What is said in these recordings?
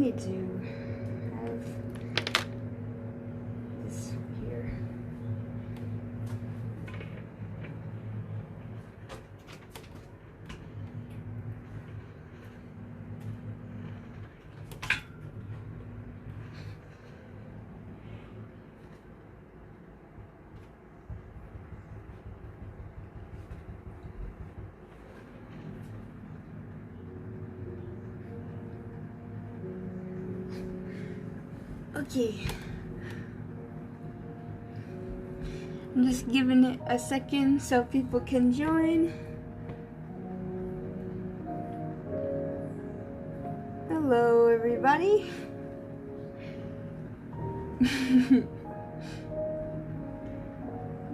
need to have this here. Okay, I'm just giving it a second so people can join. Hello, everybody.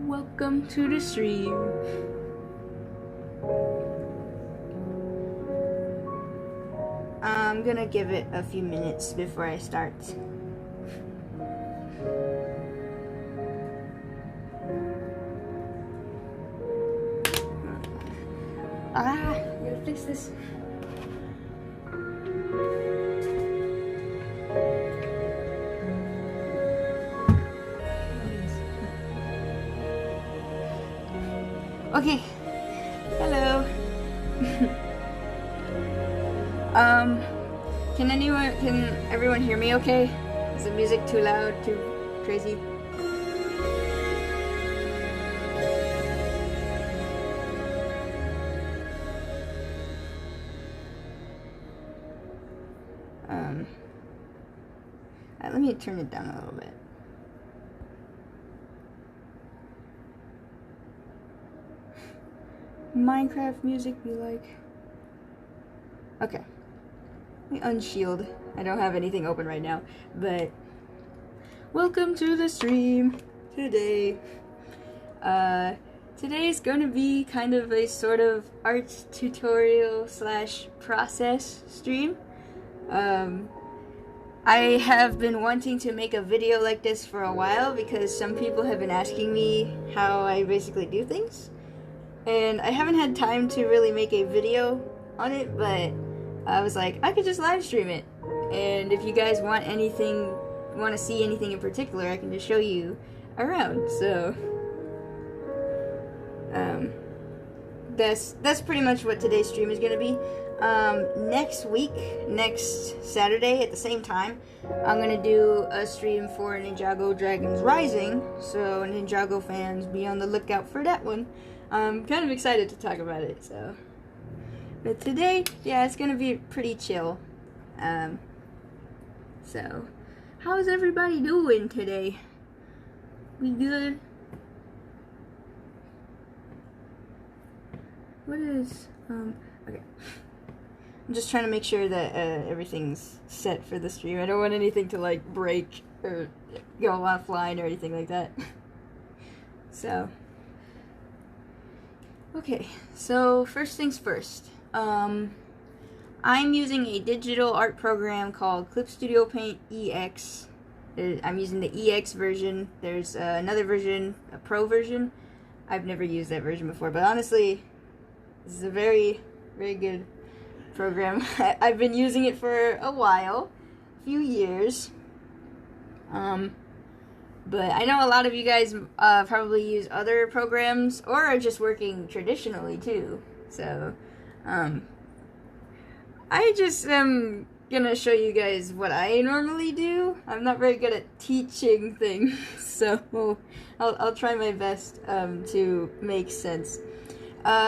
Welcome to the stream. I'm gonna give it a few minutes before I start. I gotta fix this. Okay. Hello. Can everyone hear me okay? Is the music too loud, too crazy? Let me turn it down a little bit. Minecraft music be like. Okay. Let me unshield. I don't have anything open right now, but welcome to the stream today. Today's gonna be kind of a sort of art tutorial slash process stream. I have been wanting to make a video like this for a while because some people have been asking me how I basically do things. And I haven't had time to really make a video on it, but I was like, I could just live stream it. And if you guys want to see anything in particular, I can just show you around. So, that's pretty much what today's stream is gonna be. Next week, next Saturday at the same time, I'm gonna do a stream for Ninjago Dragons Rising. So Ninjago fans, be on the lookout for that one. I'm kind of excited to talk about it, so. But today, yeah, it's gonna be pretty chill. So, how's everybody doing today? We good? What is, okay. I'm just trying to make sure that everything's set for the stream. I don't want anything to, like, break or go offline or anything like that. So. Okay, so first things first. I'm using a digital art program called Clip Studio Paint EX. I'm using the EX version. There's another version, a Pro version. I've never used that version before, but honestly, this is a very, very good program. I've been using it for a while, a few years. But I know a lot of you guys probably use other programs or are just working traditionally too. So, I just am gonna show you guys what I normally do. I'm not very good at teaching things, so I'll try my best to make sense.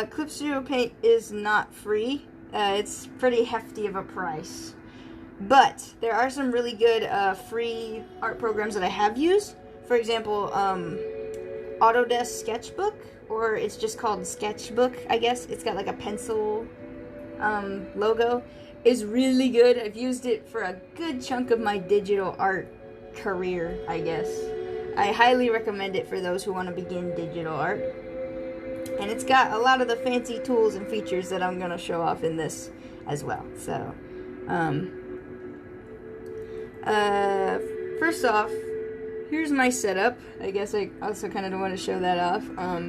Clip Studio Paint is not free. It's pretty hefty of a price. But there are some really good free art programs that I have used. For example, Autodesk Sketchbook, or it's just called Sketchbook, I guess. It's got like a pencil logo. Is really good. I've used it for a good chunk of my digital art career, I guess. I highly recommend it for those who want to begin digital art. And it's got a lot of the fancy tools and features that I'm going to show off in this as well. So, first off, here's my setup. I guess I also kind of want to show that off. I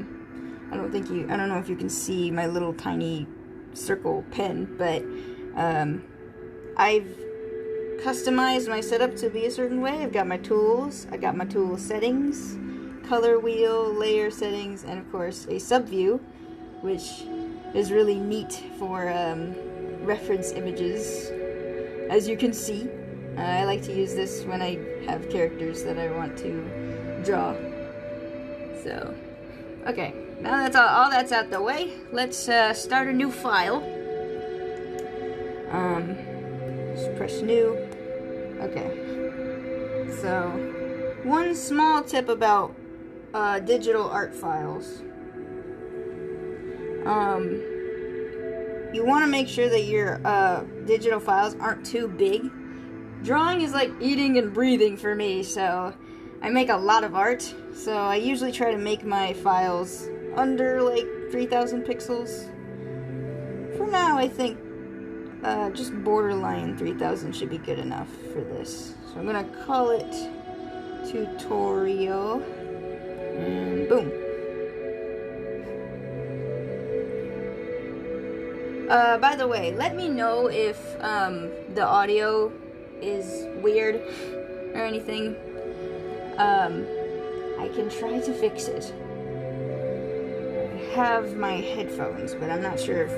don't know if you can see my little tiny circle pen, but I've customized my setup to be a certain way. I've got my tools, I got my tool settings, color wheel, layer settings, and of course a subview, which is really neat for reference images. As you can see, I like to use this when I have characters that I want to draw. So, okay, now that's all that's out the way. Let's start a new file. Just press new. Okay. So, one small tip about digital art files. You want to make sure that your digital files aren't too big. Drawing is like eating and breathing for me, so I make a lot of art. So I usually try to make my files under like 3,000 pixels. For now, I think just borderline 3,000 should be good enough for this. So I'm gonna call it tutorial, and boom. By the way, let me know if the audio is weird or anything. I can try to fix it. I have my headphones, but I'm not sure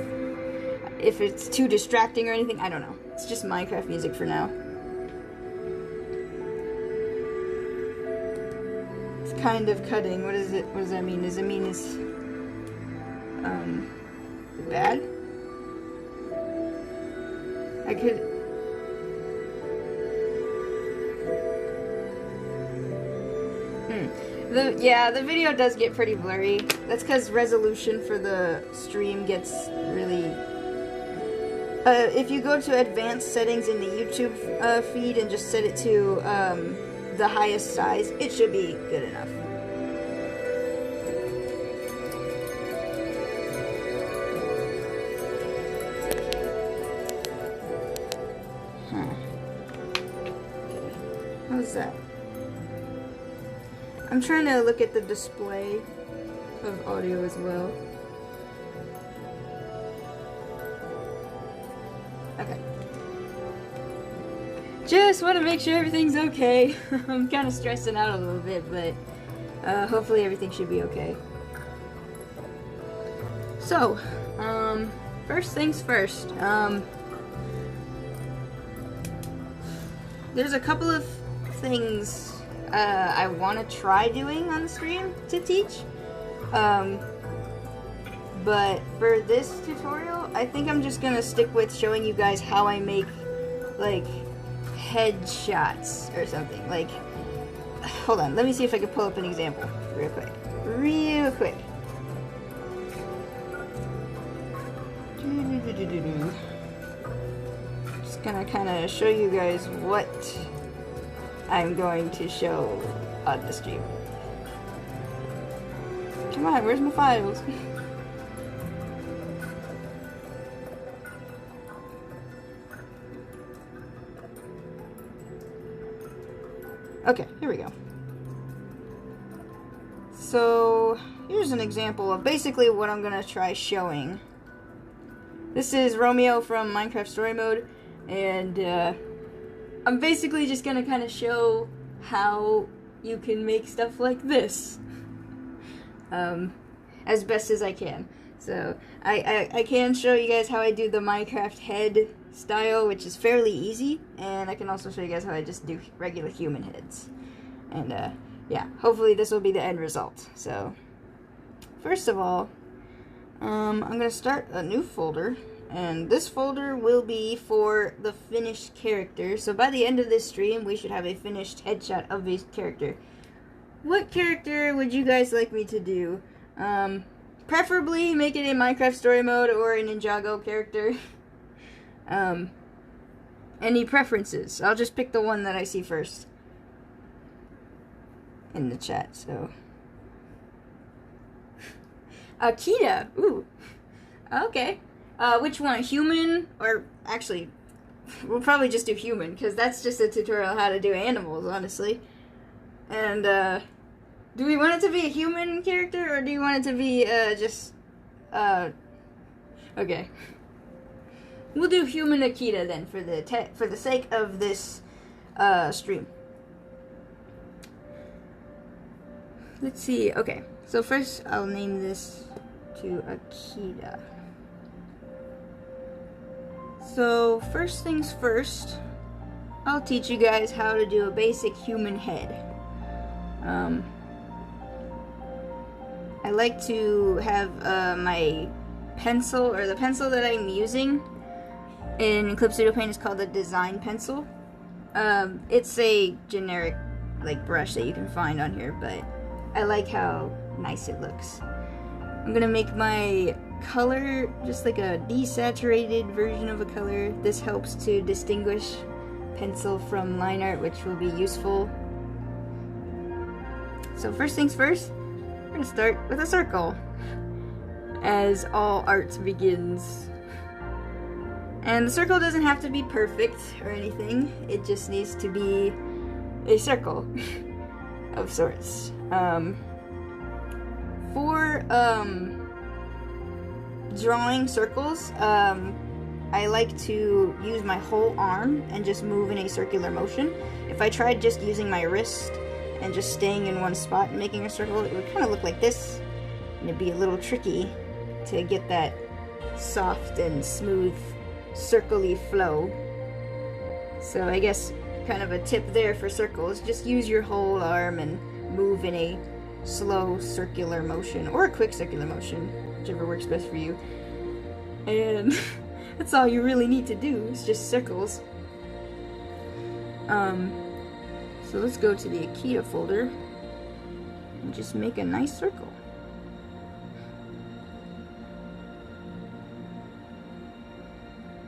if it's too distracting or anything. I don't know. It's just Minecraft music for now. It's kind of cutting. What is it? What does that mean? Does it mean it's bad? I could. The video does get pretty blurry. That's because resolution for the stream gets really. If you go to advanced settings in the YouTube feed and just set it to the highest size, it should be good enough. How's that? I'm trying to look at the display of audio as well. Okay. Just want to make sure everything's okay. I'm kind of stressing out a little bit, but hopefully everything should be okay. So, first things first. There's a couple of things I want to try doing on the stream to teach, but for this tutorial I think I'm just gonna stick with showing you guys how I make like headshots or something. Like, hold on, let me see if I can pull up an example real quick. Just gonna kind of show you guys what I'm going to show on the stream. Come on, where's my files? Okay, here we go. So, here's an example of basically what I'm gonna try showing. This is Romeo from Minecraft Story Mode, and I'm basically just gonna kind of show how you can make stuff like this, as best as I can. So I can show you guys how I do the Minecraft head style, which is fairly easy, and I can also show you guys how I just do regular human heads. And yeah, hopefully this will be the end result. So first of all, I'm gonna start a new folder. And this folder will be for the finished character. So by the end of this stream, we should have a finished headshot of this character. What character would you guys like me to do? Preferably make it in Minecraft Story Mode or a Ninjago character. Any preferences? I'll just pick the one that I see first in the chat. So, Akita. Ooh. Okay. Which one? Human? Or actually, we'll probably just do human, because that's just a tutorial on how to do animals, honestly. And, do we want it to be a human character, or do you want it to be, just, okay. we'll do human Akita then for the sake of this stream. Let's see. Okay, so first I'll name this to Akita. So first things first, I'll teach you guys how to do a basic human head. I like to have my pencil, or the pencil that I'm using in Eclipse Studio Paint is called the design pencil. It's a generic like brush that you can find on here, but I like how nice it looks. I'm gonna make my color just like a desaturated version of a color. This helps to distinguish pencil from line art, which will be useful. So first things first, we're gonna start with a circle, as all art begins. And the circle doesn't have to be perfect or anything, it just needs to be a circle of sorts. For drawing circles, I like to use my whole arm and just move in a circular motion. If I tried just using my wrist and just staying in one spot and making a circle, it would kind of look like this, and it'd be a little tricky to get that soft and smooth circle-y flow. So I guess kind of a tip there for circles, just use your whole arm and move in a slow circular motion, or a quick circular motion, whichever works best for you. And that's all you really need to do, is just circles. So let's go to the Akita folder and just make a nice circle.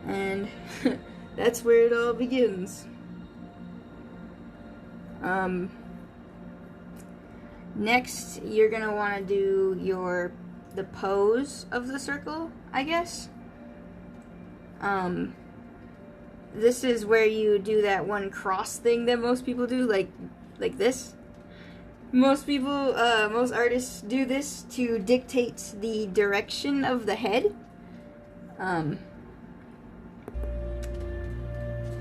And that's where it all begins. Next, you're gonna want to do the pose of the circle, I guess. This is where you do that one cross thing that most people do, like this. Most artists do this to dictate the direction of the head.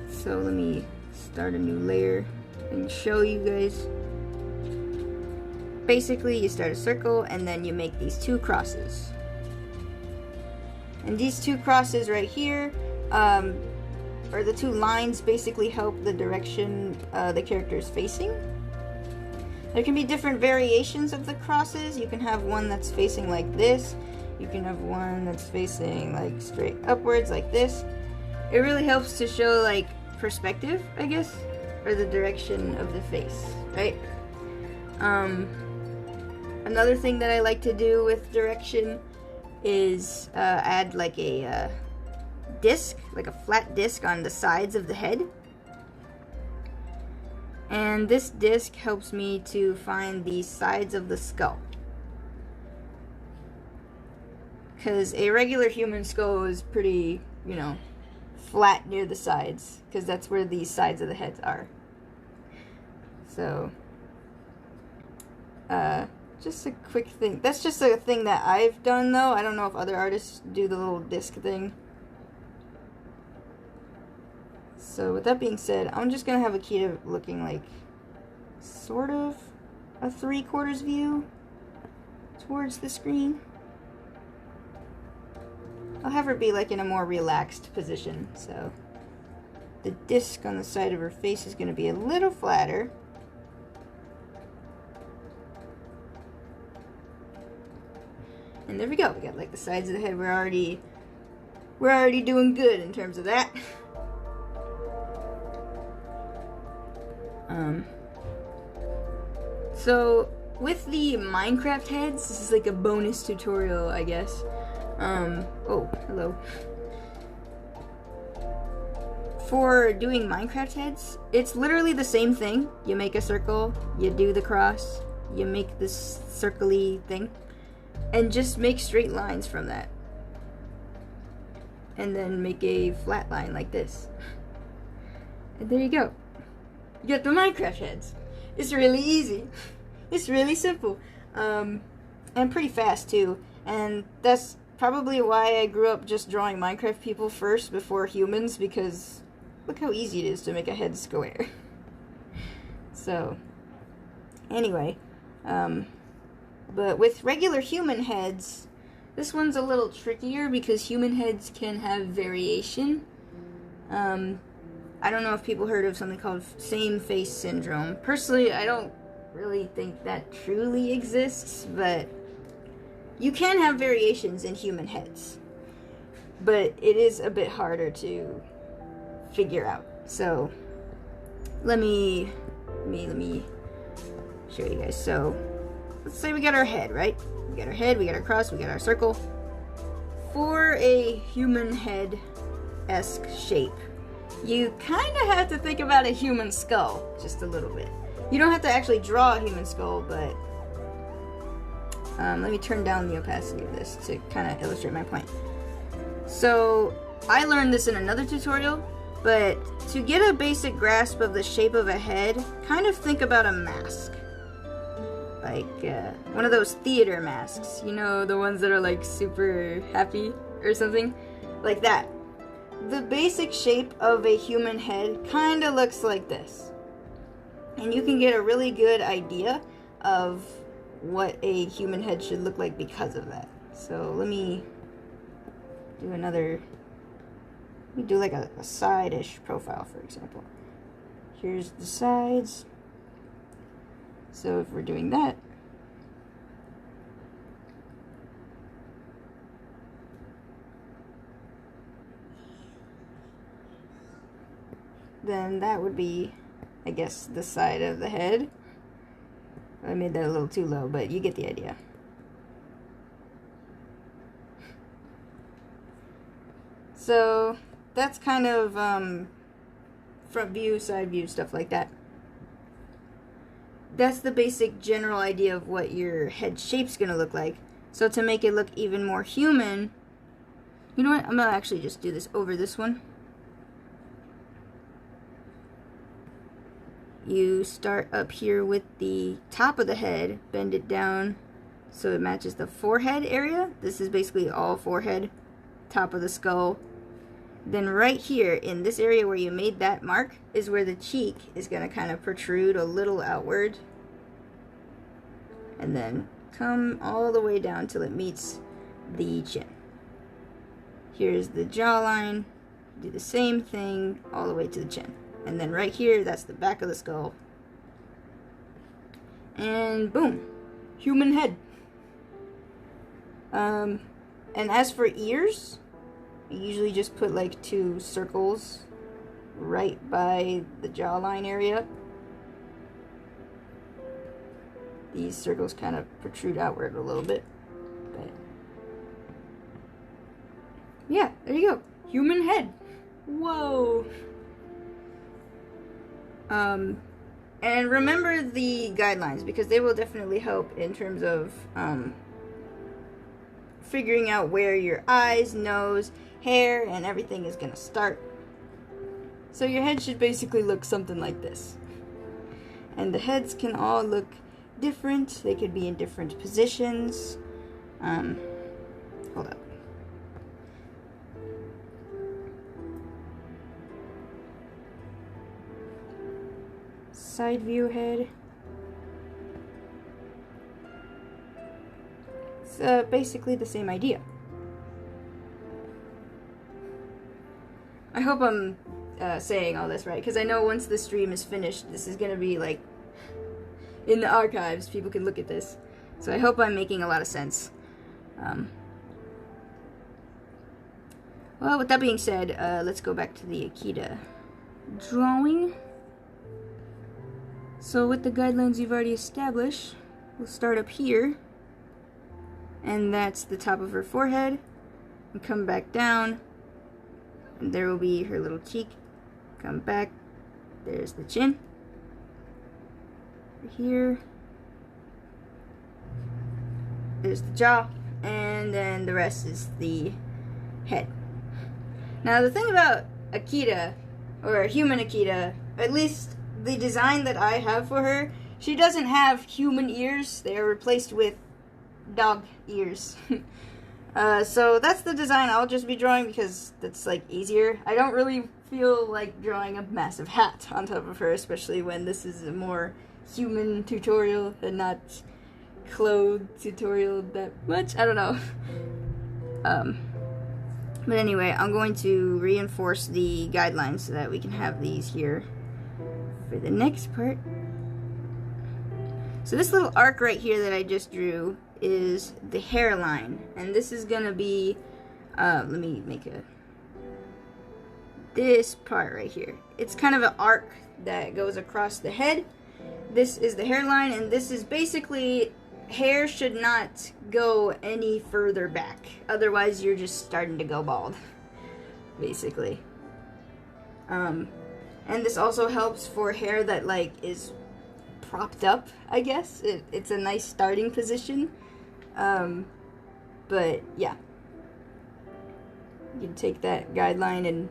So let me start a new layer and show you guys. Basically, you start a circle and then you make these two crosses. And these two crosses right here, or the two lines, basically help the direction the character is facing. There can be different variations of the crosses. You can have one that's facing like this. You can have one that's facing like straight upwards like this. It really helps to show like perspective, I guess, or the direction of the face, right? Another thing that I like to do with direction is add like a disc, like a flat disc on the sides of the head. And this disc helps me to find the sides of the skull. Because a regular human skull is pretty, you know, flat near the sides, because that's where the sides of the heads are. So, just a quick thing. That's just a thing that I've done, though. I don't know if other artists do the little disc thing. So with that being said, I'm just going to have Akita looking like sort of a 3/4 view towards the screen. I'll have her be like in a more relaxed position, so the disc on the side of her face is going to be a little flatter. And there we go. We got like the sides of the head. We're already doing good in terms of that. So with the Minecraft heads, this is like a bonus tutorial, I guess. Oh, hello. For doing Minecraft heads, it's literally the same thing. You make a circle, you do the cross, you make this circle-y thing, and just make straight lines from that. And then make a flat line like this. And there you go. You got the Minecraft heads. It's really easy. It's really simple. And pretty fast too. And that's probably why I grew up just drawing Minecraft people first before humans, because look how easy it is to make a head square. So, anyway, but with regular human heads, this one's a little trickier because human heads can have variation. I don't know if people heard of something called same face syndrome. Personally, I don't really think that truly exists, but you can have variations in human heads. But it is a bit harder to figure out. So, let me show you guys. So, let's say we got our head, right? We got our head, we got our cross, we got our circle. For a human head-esque shape, you kind of have to think about a human skull just a little bit. You don't have to actually draw a human skull, but let me turn down the opacity of this to kind of illustrate my point. So I learned this in another tutorial, but to get a basic grasp of the shape of a head, kind of think about a mask. Like one of those theater masks, you know, the ones that are like super happy or something, like that. The basic shape of a human head kind of looks like this. And you can get a really good idea of what a human head should look like because of that. So let me do like a side-ish profile, for example. Here's the sides. So if we're doing that, then that would be, I guess, the side of the head. I made that a little too low, but you get the idea. So that's kind of front view, side view, stuff like that. That's the basic general idea of what your head shape's gonna look like. So to make it look even more human, you know what? I'm gonna actually just do this over this one. You start up here with the top of the head, bend it down so it matches the forehead area. This is basically all forehead, top of the skull. Then right here in this area where you made that mark is where the cheek is going to kind of protrude a little outward. And then come all the way down till it meets the chin. Here's the jawline. Do the same thing all the way to the chin. And then right here, that's the back of the skull. And boom, human head. And as for ears, I usually just put like 2 circles right by the jawline area. These circles kind of protrude outward a little bit. But yeah, there you go. Human head. Whoa. And remember the guidelines, because they will definitely help in terms of figuring out where your eyes, nose, hair, and everything is going to start. So your head should basically look something like this. And the heads can all look different. They could be in different positions. Hold up. Side view head. It's basically the same idea. I hope I'm saying all this right, because I know once the stream is finished, this is going to be like in the archives. People can look at this. So I hope I'm making a lot of sense. Well, with that being said, let's go back to the Akita drawing. So with the guidelines you've already established, we'll start up here, and that's the top of her forehead, and come back down, and there will be her little cheek. Come back, there's the chin. Here, there's the jaw, and then the rest is the head. Now the thing about Akita, or human Akita, at least the design that I have for her, she doesn't have human ears. They are replaced with dog ears. So that's the design I'll just be drawing because that's like easier. I don't really feel like drawing a massive hat on top of her, especially when this is a more human tutorial and not clothes tutorial that much. I don't know. But anyway, I'm going to reinforce the guidelines so that we can have these here for the next part. So this little arc right here that I just drew is the hairline, and this is gonna be, let me make this part right here. It's kind of an arc that goes across the head. This is the hairline, and this is basically, hair should not go any further back. Otherwise, you're just starting to go bald, basically. And this also helps for hair that, like, is propped up, I guess. It's a nice starting position. But, yeah. You can take that guideline and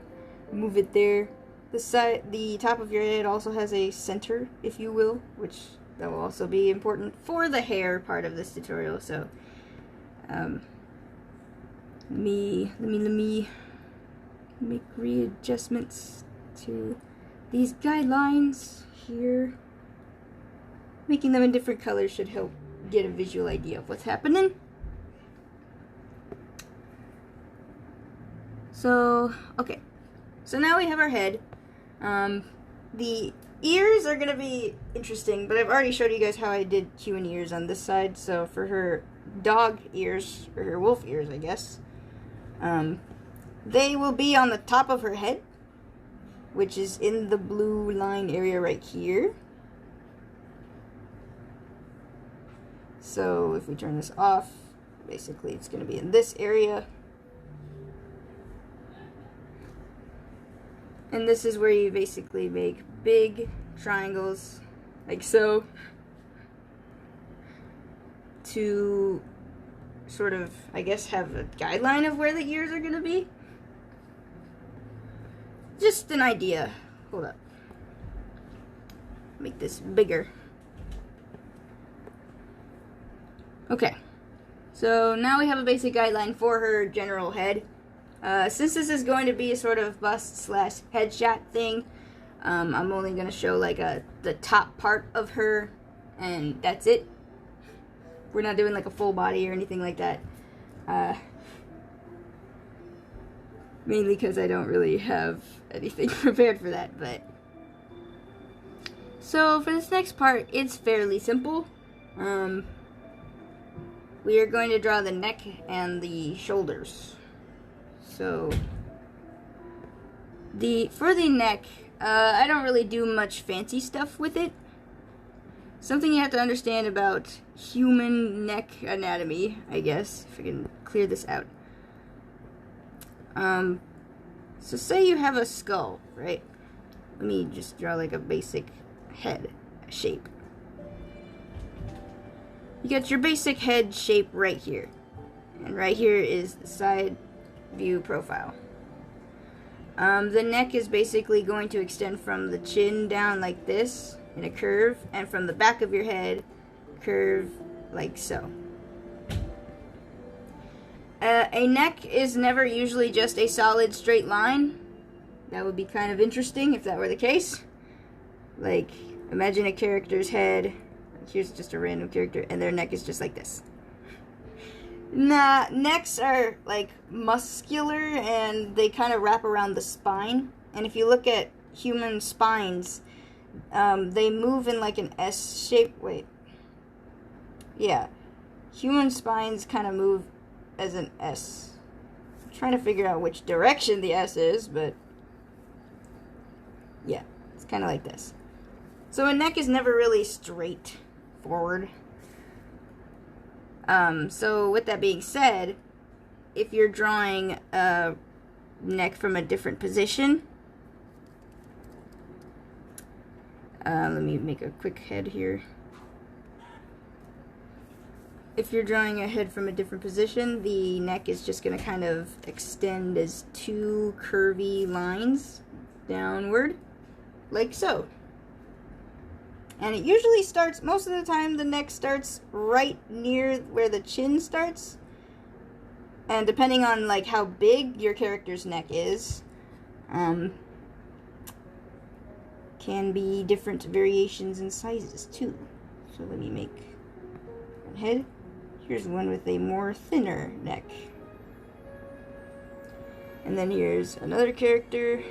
move it there. The top of your head also has a center, if you will, which that will also be important for the hair part of this tutorial. So, let me make readjustments to these guidelines here. Making them in different colors should help get a visual idea of what's happening. So, okay. So now we have our head. The ears are going to be interesting, but I've already showed you guys how I did human ears on this side. So for her dog ears, or her wolf ears, I guess, they will be on the top of her head, which is in the blue line area right here. So if we turn this off, basically it's going to be in this area. And this is where you basically make big triangles, like so, to sort of, I guess, have a guideline of where the ears are going to be. Just an idea. Hold up. Make this bigger. Okay. So now we have a basic guideline for her general head. Since this is going to be a sort of bust slash headshot thing, I'm only going to show like the top part of her, and that's it. We're not doing like a full body or anything like that. Mainly because I don't really have anything prepared for that. But so for this next part, it's fairly simple. We are going to draw the neck and the shoulders. So, for the neck, I don't really do much fancy stuff with it. Something you have to understand about human neck anatomy, I guess, if I can clear this out. So say you have a skull, right? Let me just draw like a basic head shape. You got your basic head shape right here. And right here is the side view profile. The neck is basically going to extend from the chin down like this in a curve, and from the back of your head curve like so. A neck is never usually just a solid straight line. That would be kind of interesting if that were the case. Like, imagine a character's head. Here's just a random character, and their neck is just like this. Nah, necks are like muscular, and they kind of wrap around the spine. And if you look at human spines, they move in like an S shape. Wait. Yeah. Human spines kind of move as an S. I'm trying to figure out which direction the S is, but yeah, it's kind of like this. So a neck is never really straight forward. So with that being said, if you're drawing a neck from a different position, let me make a quick head here. If you're drawing a head from a different position, the neck is just going to kind of extend as two curvy lines downward, like so. And it usually starts, most of the time, the neck starts right near where the chin starts. And depending on like how big your character's neck is, can be different variations in sizes too. So let me make one head. Here's one with a more thinner neck. And then here's another character.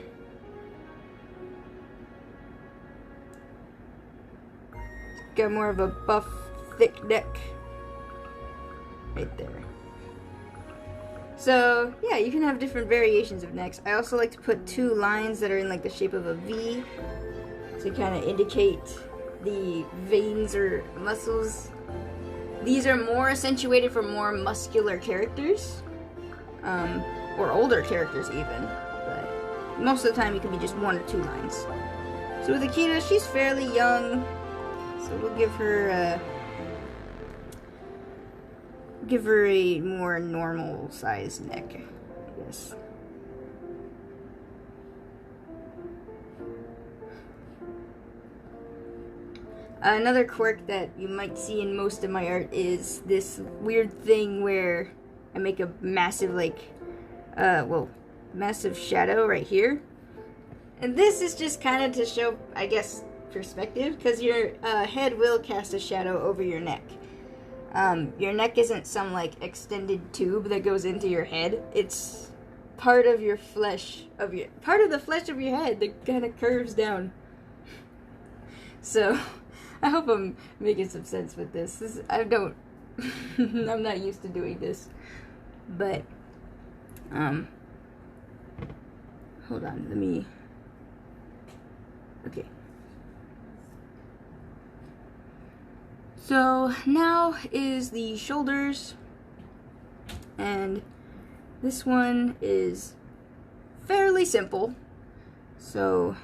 Got more of a buff, thick neck. Right there. So, yeah, you can have different variations of necks. I also like to put two lines that are in like the shape of a V to kind of indicate the veins or muscles. These are more accentuated for more muscular characters, or older characters even, but most of the time it can be just one or two lines. So with Akita, she's fairly young, so we'll give her a more normal sized neck, I guess. Another quirk that you might see in most of my art is this weird thing where I make a massive, massive shadow right here. And this is just kind of to show, I guess, perspective, because your head will cast a shadow over your neck. Your neck isn't some, like, extended tube that goes into your head. It's part of your flesh, part of the flesh of your head that kind of curves down. So, I hope I'm making some sense with this. I'm not used to doing this. But, hold on, okay. So, now is the shoulders, and this one is fairly simple. So,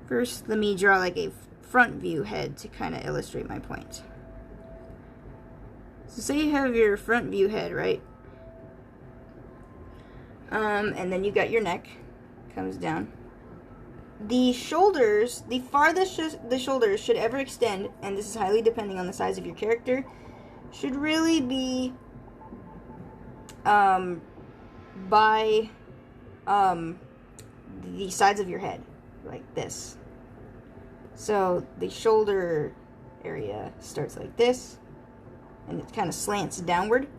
first, let me draw like a front view head to kind of illustrate my point. So say you have your front view head, right? And then you got your neck, comes down. The shoulders, the farthest the shoulders should ever extend, and this is highly depending on the size of your character, should really be by the sides of your head, like this. So the shoulder area starts like this, and it kind of slants downward.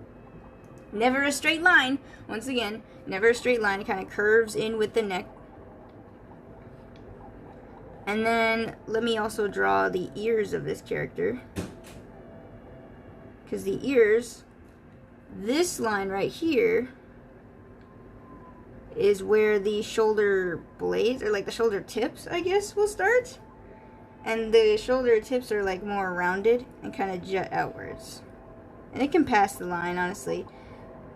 Never a straight line. Once again, never a straight line. It kind of curves in with the neck. And then let me also draw the ears of this character. Because the ears, this line right here, is where the shoulder blades, or like the shoulder tips, I guess, will start. And the shoulder tips are like more rounded and kind of jut outwards. And it can pass the line, honestly.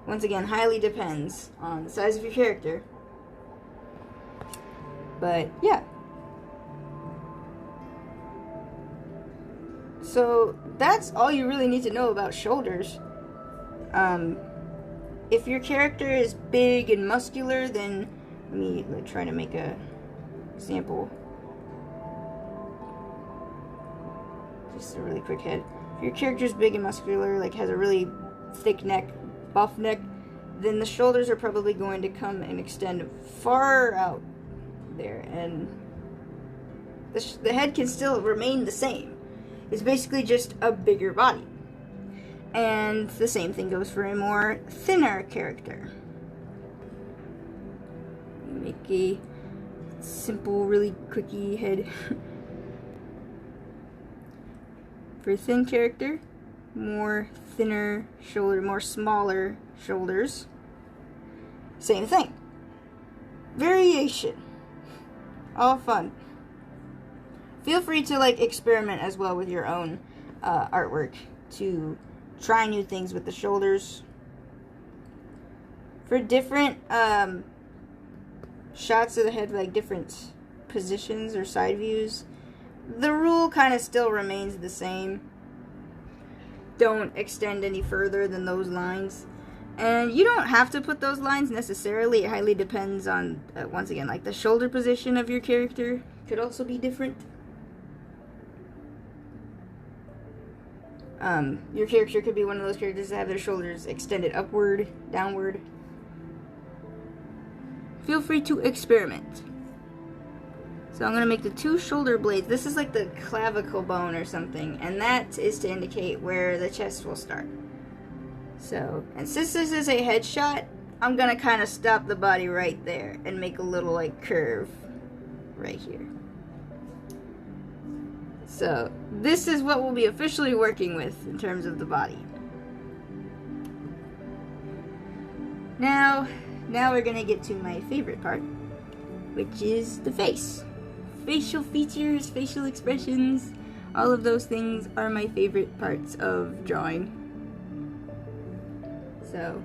Once again, highly depends on the size of your character. But, yeah. So, that's all you really need to know about shoulders. If your character is big and muscular, then let me try to make a example. Just a really quick head. If your character is big and muscular, like has a really thick neck, buff neck, then the shoulders are probably going to come and extend far out there, and the head can still remain the same. It's basically just a bigger body. And the same thing goes for a more thinner character. Make a simple, really quickie head. For a thin character, more thinner shoulder, more smaller shoulders. Same thing. Variation. All fun. Feel free to like experiment as well with your own artwork to try new things with the shoulders. For different shots of the head, like different positions or side views, the rule kind of still remains the same. Don't extend any further than those lines. And you don't have to put those lines necessarily. It highly depends on, once again, like the shoulder position of your character could also be different. Your character could be one of those characters that have their shoulders extended upward, downward. Feel free to experiment. So I'm going to make the 2 shoulder blades. This is like the clavicle bone or something, and that is to indicate where the chest will start. So, and since this is a headshot, I'm going to kind of stop the body right there and make a little like curve right here. So this is what we'll be officially working with in terms of the body. Now we're going to get to my favorite part, which is the face. Facial features, facial expressions, all of those things are my favorite parts of drawing. So,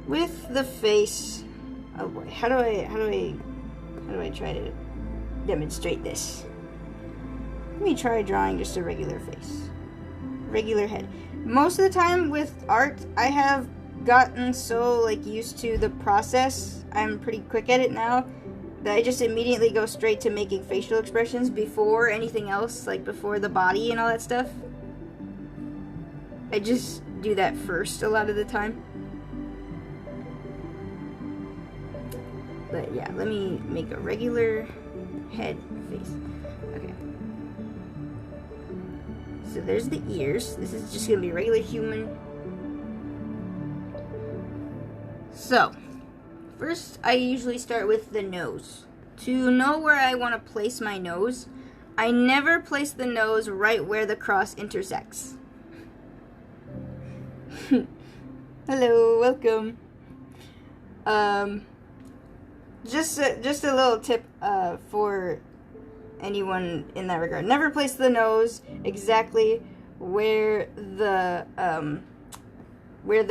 with the face, oh boy, how do I try to demonstrate this? Let me try drawing just a regular face, regular head. Most of the time with art, I have gotten so like used to the process, I'm pretty quick at it now, that I just immediately go straight to making facial expressions before anything else, like before the body and all that stuff. I just do that first a lot of the time. But yeah, let me make a regular head face. Okay. So there's the ears. This is just gonna be regular human. So, first I usually start with the nose. To know where I want to place my nose, I never place the nose right where the cross intersects. Hello, welcome. Just a little tip for anyone in that regard. Never place the nose exactly where the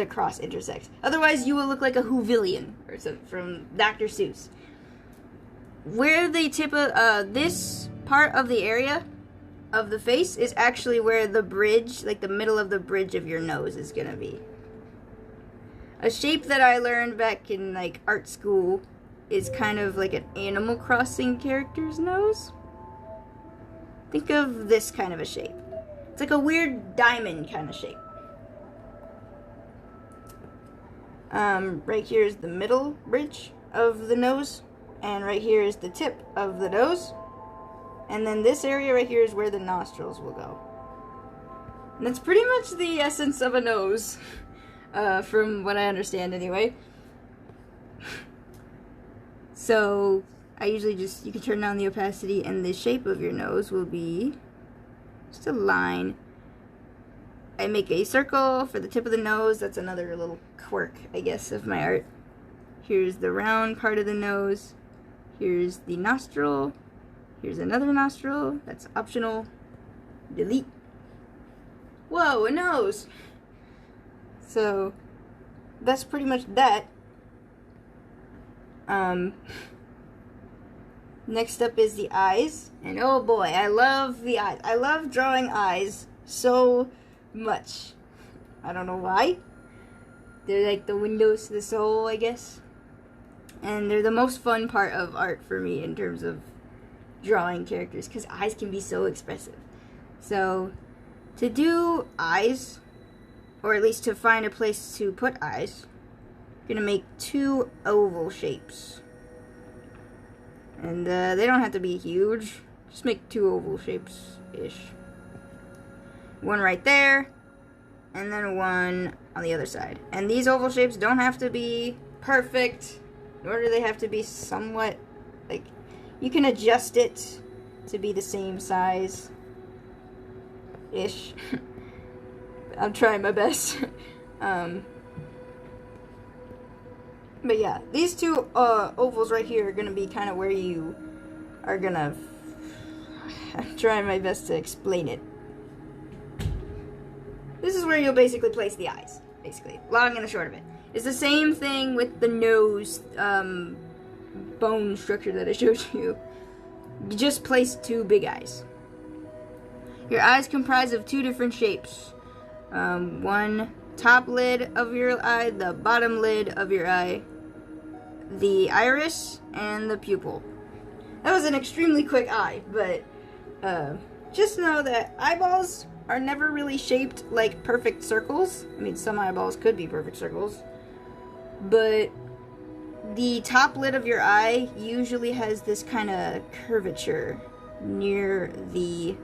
cross intersects. Otherwise, you will look like a Whovillian or something from Dr. Seuss. Where the tip of this part of the area of the face is actually where the bridge, like the middle of the bridge of your nose, is gonna be. A shape that I learned back in like art school is kind of like an Animal Crossing character's nose. Think of this kind of a shape. It's like a weird diamond kind of shape. Right here is the middle bridge of the nose, and right here is the tip of the nose, and then this area right here is where the nostrils will go. And that's pretty much the essence of a nose, from what I understand anyway. So I usually you can turn down the opacity, and the shape of your nose will be just a line. I make a circle for the tip of the nose. That's another little quirk, I guess, of my art. Here's the round part of the nose. Here's the nostril. Here's another nostril. That's optional. Delete. Whoa, a nose! So, that's pretty much that. Next up is the eyes. And oh boy, I love the eyes. I love drawing eyes so much. I don't know why. They're like the windows to the soul, I guess. And they're the most fun part of art for me in terms of drawing characters, because eyes can be so expressive. So, to do eyes, or at least to find a place to put eyes, I'm gonna make 2 oval shapes. And they don't have to be huge. Just make 2 oval shapes-ish. One right there, and then one on the other side. And these oval shapes don't have to be perfect, nor do they have to be somewhat, like, you can adjust it to be the same size-ish. I'm trying my best. But yeah, these 2 ovals right here are going to be kind of where you are going to... I'm trying my best to explain it. This is where you'll basically place the eyes, basically. Long and the short of it. It's the same thing with the nose bone structure that I showed you. You just place 2 big eyes. Your eyes comprise of 2 different shapes. One top lid of your eye, the bottom lid of your eye, the iris, and the pupil. That was an extremely quick eye, but just know that eyeballs are never really shaped like perfect circles. I mean, some eyeballs could be perfect circles, but the top lid of your eye usually has this kind of curvature near the,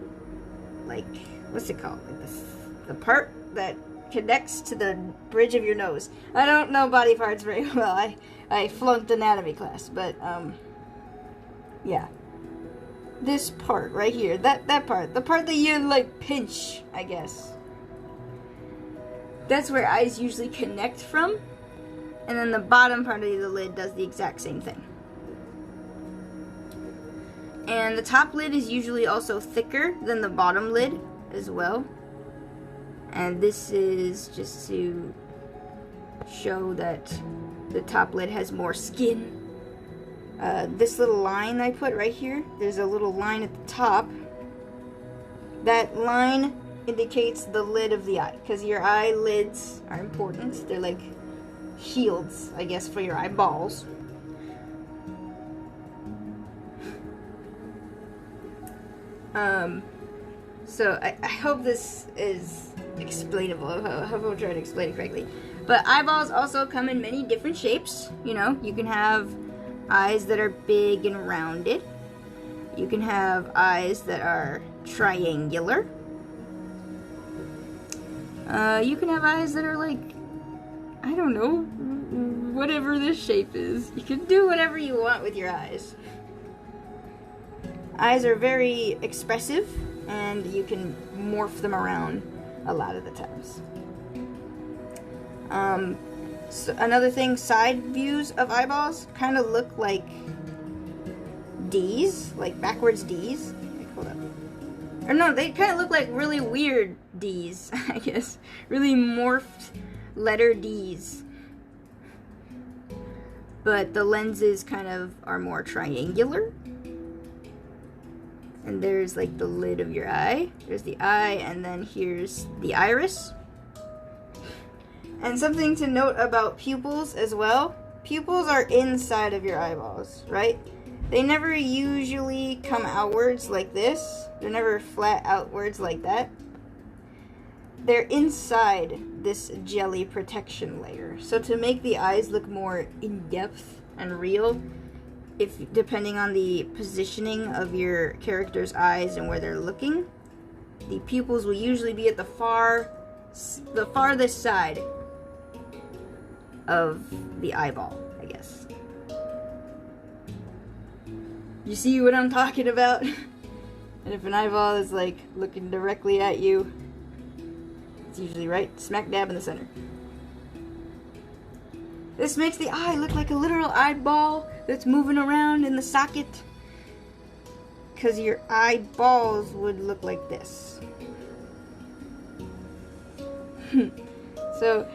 like, what's it called? Like this, the part that connects to the bridge of your nose. I don't know body parts very well. I flunked anatomy class, but yeah. This part right here, that part, the part that you like pinch, I guess. That's where eyes usually connect from. And then the bottom part of the lid does the exact same thing. And the top lid is usually also thicker than the bottom lid as well. And this is just to show that the top lid has more skin. This little line I put right here, there's a little line at the top. That line indicates the lid of the eye, because your eyelids are important. They're like shields, I guess, for your eyeballs. So I hope this is explainable. I hope I'm trying to explain it correctly. But eyeballs also come in many different shapes. You know, you can have eyes that are big and rounded. You can have eyes that are triangular. You can have eyes that are like, I don't know, whatever this shape is. You can do whatever you want with your eyes. Eyes are very expressive, and you can morph them around a lot of the times. So another thing, side views of eyeballs kind of look like D's, like backwards D's. Hold up. Or no, they kind of look like really weird D's, I guess. Really morphed letter D's. But the lenses kind of are more triangular. And there's like the lid of your eye. There's the eye, and then here's the iris. And something to note about pupils as well. Pupils are inside of your eyeballs, right? They never usually come outwards like this. They're never flat outwards like that. They're inside this jelly protection layer. So to make the eyes look more in-depth and real, if depending on the positioning of your character's eyes and where they're looking, the pupils will usually be at the farthest side of the eyeball, I guess. You see what I'm talking about? And if an eyeball is like looking directly at you, it's usually right smack dab in the center. This makes the eye look like a literal eyeball that's moving around in the socket, because your eyeballs would look like this. So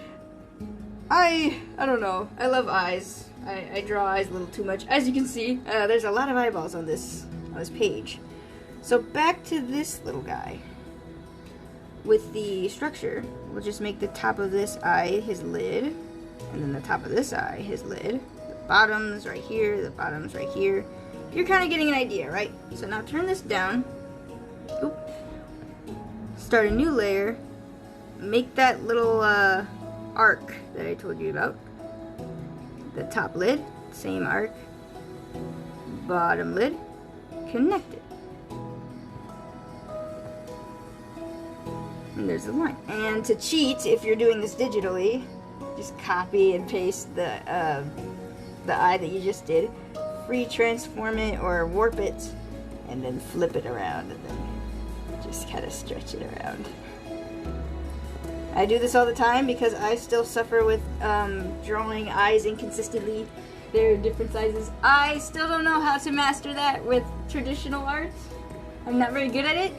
I don't know. I love eyes. I draw eyes a little too much. As you can see, there's a lot of eyeballs on this page. So back to this little guy. With the structure, we'll just make the top of this eye his lid, and then the top of this eye his lid. The bottom's right here, the bottom's right here. You're kind of getting an idea, right? So now turn this down. Oop. Start a new layer. Make that little arc that I told you about. The top lid, same arc. Bottom lid, connect it. And there's the line. And to cheat, if you're doing this digitally, just copy and paste the eye that you just did. Free transform it or warp it, and then flip it around, and then just kind of stretch it around. I do this all the time because I still suffer with drawing eyes inconsistently. They're different sizes. I still don't know how to master that with traditional art. I'm not very good at it.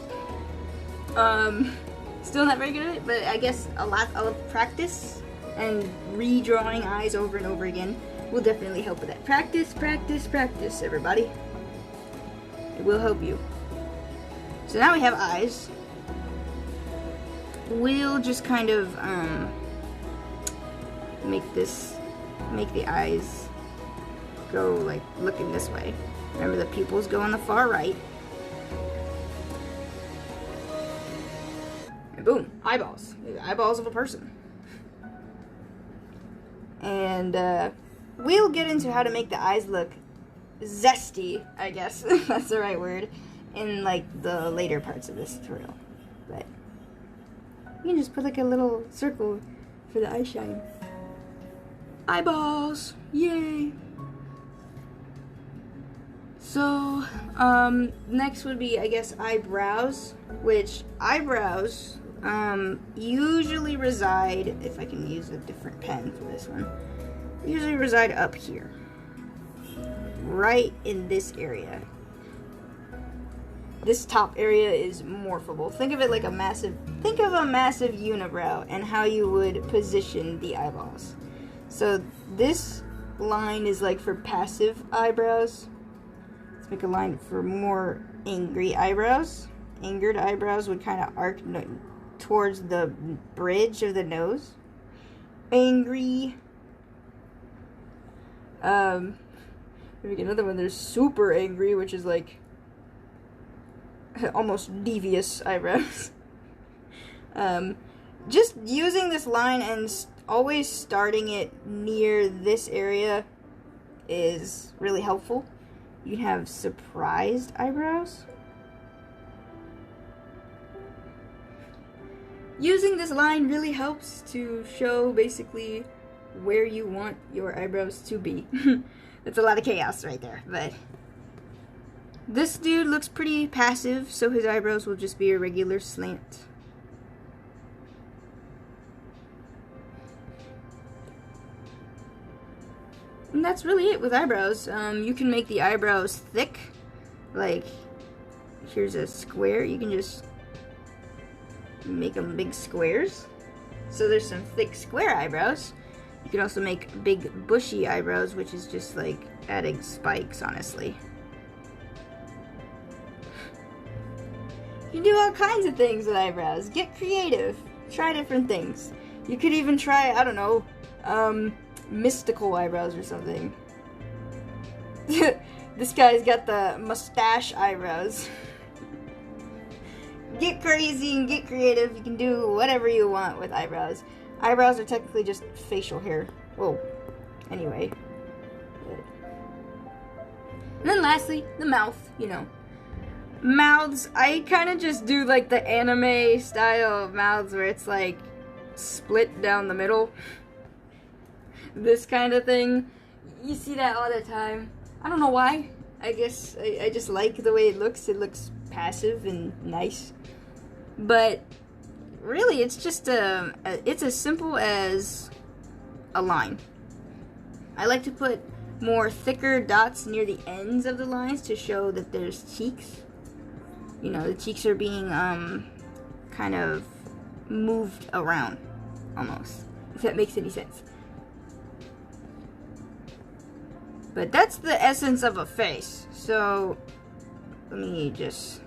Still not very good at it, but I guess a lot of practice and redrawing eyes over and over again will definitely help with that. Practice, practice, practice, everybody. It will help you. So now we have eyes. We'll just kind of make the eyes go like looking this way. Remember, the pupils go on the far right. boom, eyeballs. Eyeballs of a person. And we'll get into how to make the eyes look zesty, I guess. That's the right word. In like the later parts of this tutorial. But you can just put like a little circle for the eye shine. Eyeballs! Yay! So, next would be, I guess, eyebrows, which eyebrows, usually reside, if I can use a different pen for this one, usually reside up here. Right in this area. This top area is morphable. Think of it like a massive unibrow and how you would position the eyeballs. So this line is like for passive eyebrows. Let's make a line for more angry eyebrows. Angered eyebrows would kind of arc towards the bridge of the nose. Angry. Maybe another one. There's super angry, which is like almost devious eyebrows. Just using this line and always starting it near this area is really helpful. You can have surprised eyebrows. Using this line really helps to show basically where you want your eyebrows to be. That's a lot of chaos right there, but this dude looks pretty passive, so his eyebrows will just be a regular slant. And that's really it with eyebrows. You can make the eyebrows thick, like here's a square. You can just make them big squares. So there's some thick square eyebrows. You can also make big bushy eyebrows, which is just like adding spikes, honestly. You can do all kinds of things with eyebrows. Get creative. Try different things. You could even try, I don't know, mystical eyebrows or something. This guy's got the mustache eyebrows. Get crazy and get creative. You can do whatever you want with eyebrows. Eyebrows are technically just facial hair. Whoa. Anyway. And then lastly, the mouth, you know. Mouths, I kind of just do like the anime style of mouths where it's like split down the middle. This kind of thing. You see that all the time. I don't know why. I guess I just like the way it looks. It looks passive and nice. But really, it's just it's as simple as a line. I like to put more thicker dots near the ends of the lines to show that there's cheeks. You know, the cheeks are being kind of moved around, almost, if that makes any sense. But that's the essence of a face. So let me just,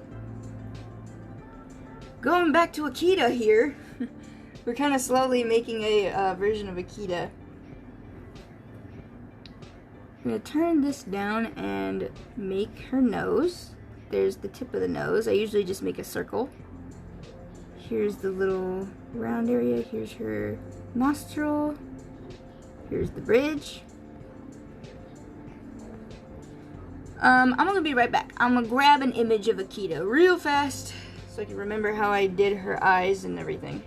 going back to Akita here. We're kind of slowly making a version of Akita. I'm going to turn this down and make her nose. There's the tip of the nose. I usually just make a circle. Here's the little round area. Here's her nostril. Here's the bridge. I'm going to be right back. I'm going to grab an image of Akita real fast so I can remember how I did her eyes and everything.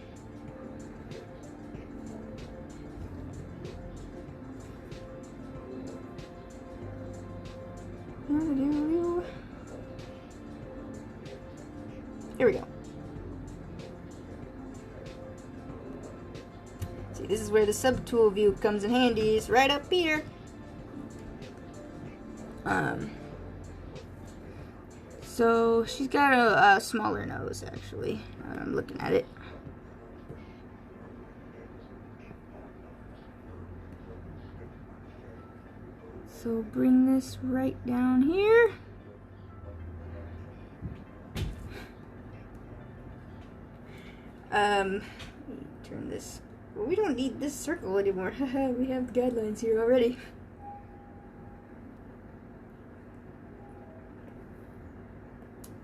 Here we go. See, this is where the subtool view comes in handy. It's right up here. So she's got a smaller nose, actually. I'm looking at it. So bring this right down here. Turn this. Well, we don't need this circle anymore. Haha, we have guidelines here already.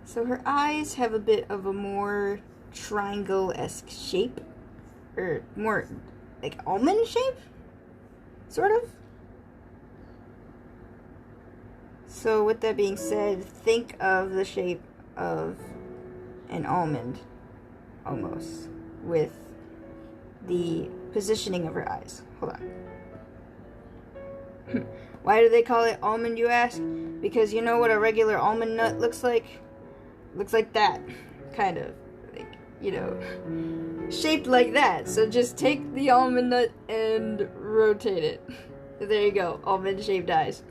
So her eyes have a bit of a more triangle-esque shape, or more like almond shape, sort of. So with that being said, think of the shape of an almond, almost, with the positioning of her eyes. Hold on. Why do they call it almond, you ask? Because you know what a regular almond nut looks like? Looks like that, kind of. Like, you know, shaped like that. So just take the almond nut and rotate it. There you go, almond-shaped eyes.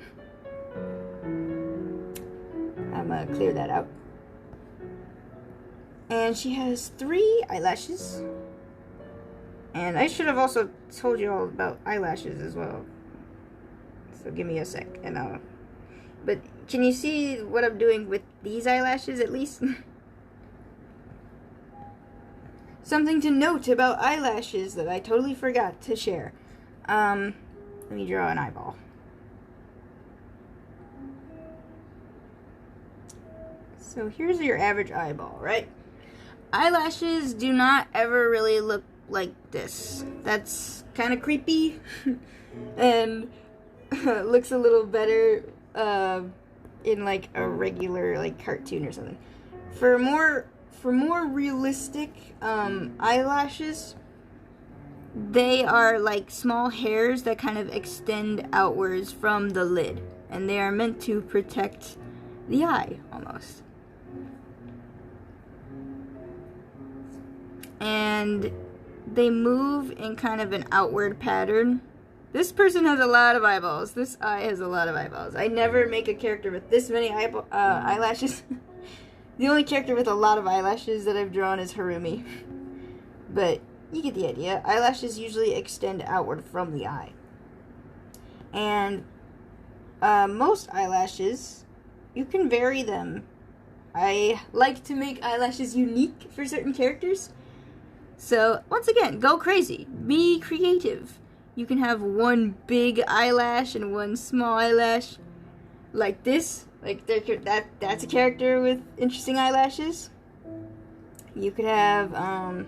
I'm gonna clear that out. And she has 3 eyelashes. And I should have also told you all about eyelashes as well. So give me a sec and I'll... But can you see what I'm doing with these eyelashes at least? Something to note about eyelashes that I totally forgot to share. Let me draw an eyeball. So here's your average eyeball, right? Eyelashes do not ever really look like this. That's kind of creepy and looks a little better in like a regular like cartoon or something. For more realistic eyelashes, they are like small hairs that kind of extend outwards from the lid, and they are meant to protect the eye almost. And they move in kind of an outward pattern. This person has a lot of eyeballs. This eye has a lot of eyeballs. I never make a character with this many eyelashes. The only character with a lot of eyelashes that I've drawn is Harumi. But you get the idea. Eyelashes usually extend outward from the eye. And most eyelashes, you can vary them. I like to make eyelashes unique for certain characters. So, once again, go crazy. Be creative. You can have one big eyelash and one small eyelash. Like this. Like, that's a character with interesting eyelashes. You could have, I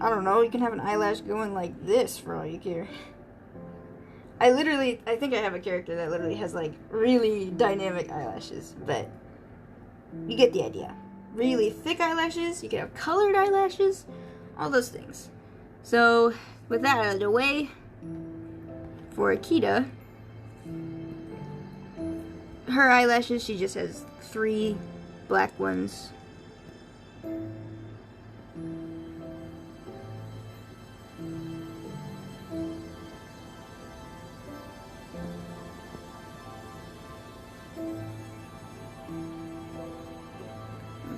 don't know, you can have an eyelash going like this for all you care. I think I have a character that literally has, like, really dynamic eyelashes. But, you get the idea. Really thick eyelashes, you can have colored eyelashes, all those things. So, with that out of the way, for Akita, her eyelashes, she just has 3 black ones.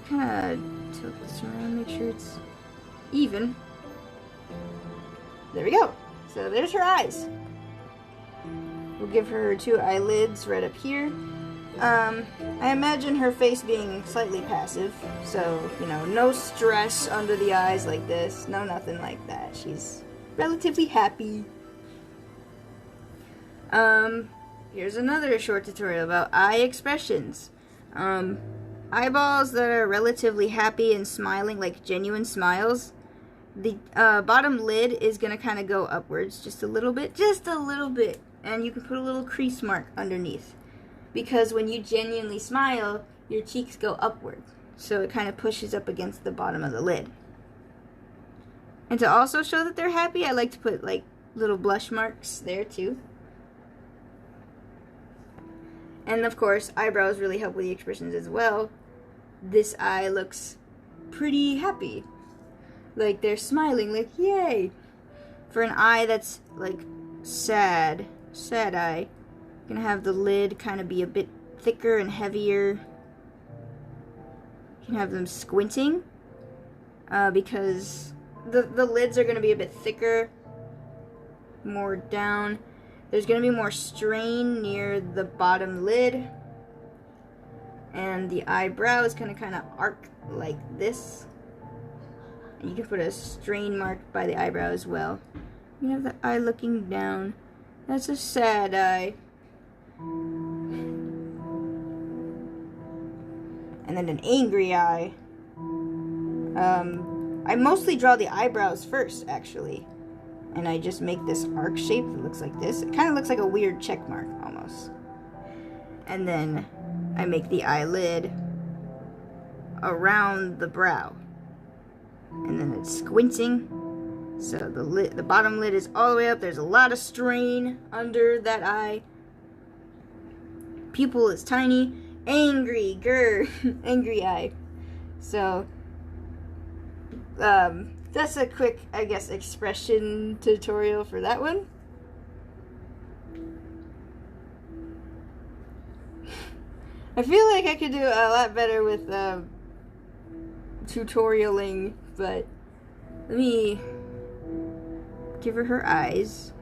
Kind of tilt this around, make sure it's even. There we go. So there's her eyes. We'll give her 2 eyelids right up here. I imagine her face being slightly passive, so, you know, no stress under the eyes like this. No, nothing like that. She's relatively happy. Here's another short tutorial about eye expressions. Eyeballs that are relatively happy and smiling, like genuine smiles, the bottom lid is going to kind of go upwards just a little bit, and you can put a little crease mark underneath, because when you genuinely smile, your cheeks go upward, so it kind of pushes up against the bottom of the lid. And to also show that they're happy, I like to put like little blush marks there too. And of course, eyebrows really help with the expressions as well. This eye looks pretty happy. Like they're smiling, like yay. For an eye that's like sad eye, you can have the lid kind of be a bit thicker and heavier. You can have them squinting because the lids are going to be a bit thicker, more down. There's going to be more strain near the bottom lid. And the eyebrow is going to kind of arc like this. And you can put a strain mark by the eyebrow as well. You have the eye looking down. That's a sad eye. And then an angry eye. I mostly draw the eyebrows first, actually. And I just make this arc shape that looks like this. It kind of looks like a weird check mark, almost. And then I make the eyelid around the brow. And then it's squinting. So the bottom lid is all the way up. There's a lot of strain under that eye. Pupil is tiny. Angry, angry eye. So, that's a quick, I guess, expression tutorial for that one. I feel like I could do a lot better with tutorialing, but let me give her eyes.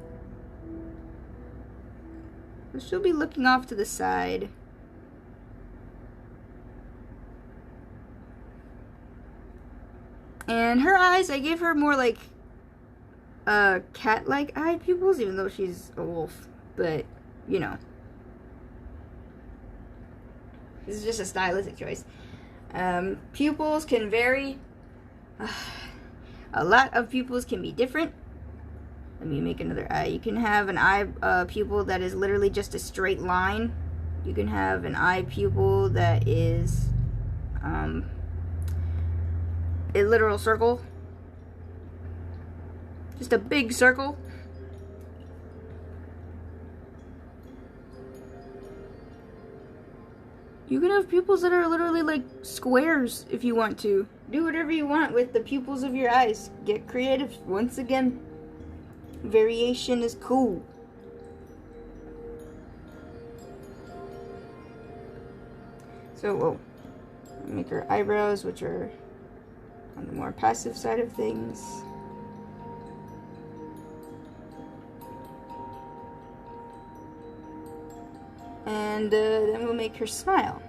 So she'll be looking off to the side. And her eyes, I gave her more like cat-like eye pupils, even though she's a wolf. But, you know. This is just a stylistic choice. Pupils can vary. A lot of pupils can be different. Let me make another eye. You can have an eye pupil that is literally just a straight line. You can have an eye pupil that is a literal circle. Just a big circle. You can have pupils that are literally like squares if you want to. Do whatever you want with the pupils of your eyes. Get creative. Once again, variation is cool. So we'll make our eyebrows, which are on the more passive side of things. And then we'll make her smile.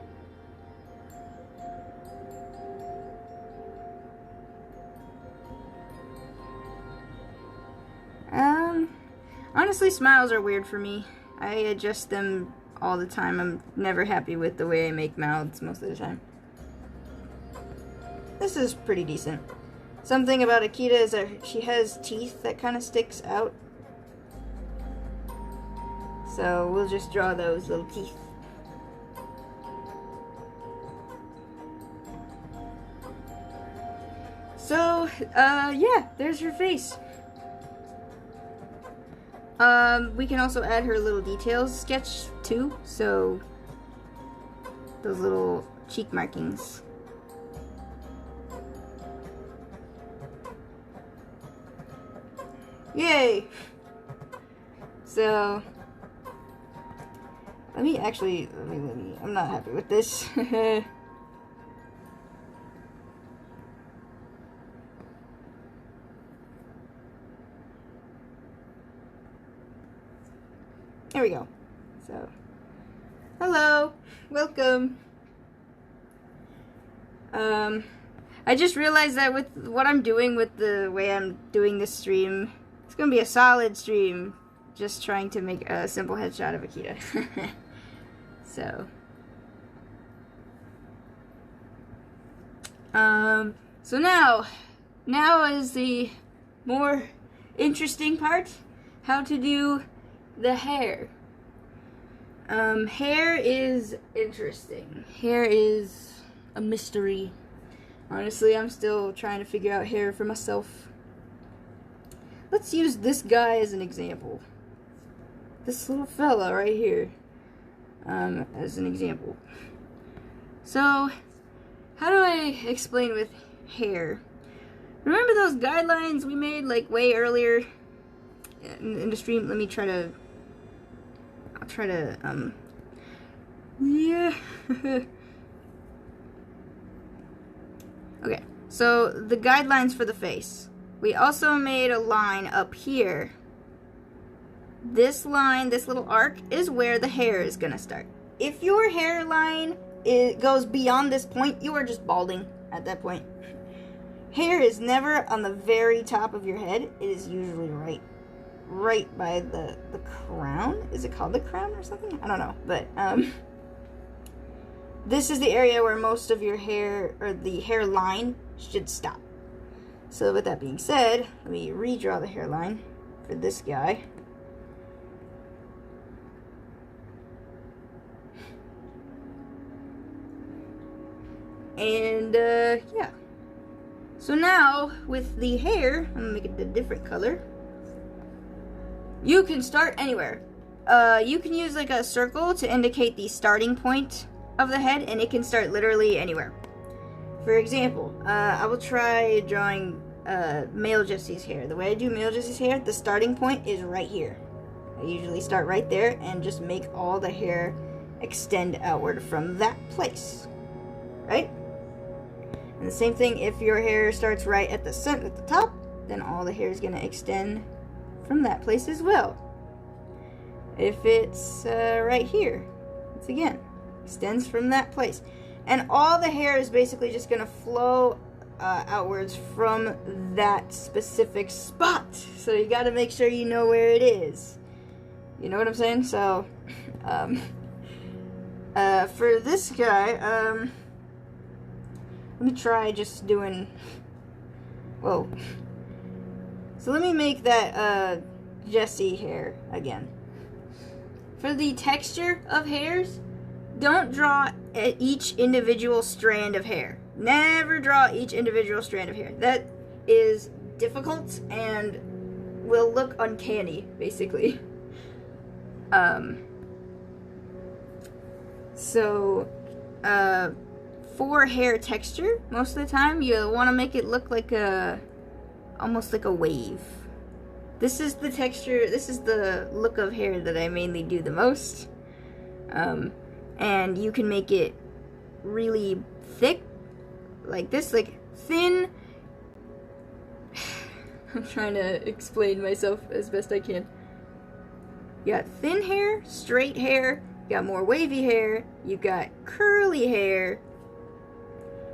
Honestly, smiles are weird for me. I adjust them all the time. I'm never happy with the way I make mouths most of the time. This is pretty decent. Something about Akita is that she has teeth that kind of sticks out. So we'll just draw those little teeth. So, yeah, there's her face. We can also add her little details sketch too, so those little cheek markings. Yay! So, let me, I'm not happy with this. There we go. So, hello, welcome. I just realized that with what I'm doing with the way I'm doing this stream, it's gonna be a solid stream, just trying to make a simple headshot of Akita. So now is the more interesting part, how to do the hair. Hair is interesting. Hair is a mystery. Honestly, I'm still trying to figure out hair for myself. Let's use this guy as an example. This little fella right here, as an example. So, how do I explain with hair? Remember those guidelines we made like way earlier in the stream? Let me try to, yeah. Okay, so the guidelines for the face. We also made a line up here. This line, this little arc, is where the hair is gonna start. If your hairline goes beyond this point, you are just balding at that point. Hair is never on the very top of your head. It is usually right by the crown. Is it called the crown or something? I don't know, but this is the area where most of your hair, or the hairline, should stop. So with that being said, let me redraw the hairline for this guy. And yeah. So now with the hair, I'm gonna make it a different color. You can start anywhere. You can use like a circle to indicate the starting point of the head, and it can start literally anywhere. For example, I will try drawing male Jesse's hair. The way I do male Jesse's hair, the starting point is right here. I usually start right there and just make all the hair extend outward from that place, right? And the same thing, if your hair starts right at the center, at the top, then all the hair is going to extend from that place as well. If it's right here, it's again, extends from that place. And all the hair is basically just going to flow outwards from that specific spot. So you got to make sure you know where it is. You know what I'm saying? So, for this guy, let me try just doing, whoa. So let me make that Jesse hair again. For the texture of hairs, don't draw each individual strand of hair. Never draw each individual strand of hair. That is difficult and will look uncanny, basically. For hair texture, most of the time you want to make it look like almost like a wave. This is the texture, this is the look of hair that I mainly do the most. And you can make it really thick, like this, like thin. I'm trying to explain myself as best I can. You got thin hair, straight hair, you got more wavy hair, you got curly hair.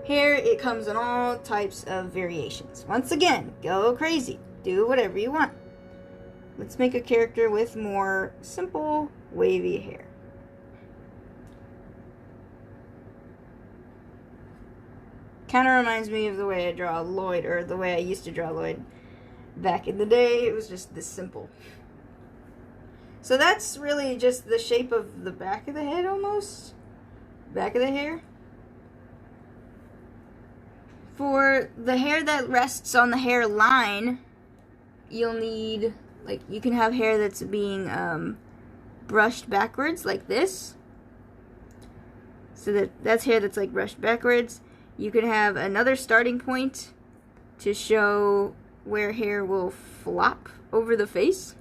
Hair, it comes in all types of variations. Once again, go crazy. Do whatever you want. Let's make a character with more simple, wavy hair. Kind of reminds me of the way I draw Lloyd, or the way I used to draw Lloyd back in the day. It was just this simple. So that's really just the shape of the back of the head, almost. Back of the hair. For the hair that rests on the hairline, you'll need, like, you can have hair that's being brushed backwards, like this. So that's hair that's, like, brushed backwards. You can have another starting point to show where hair will flop over the face.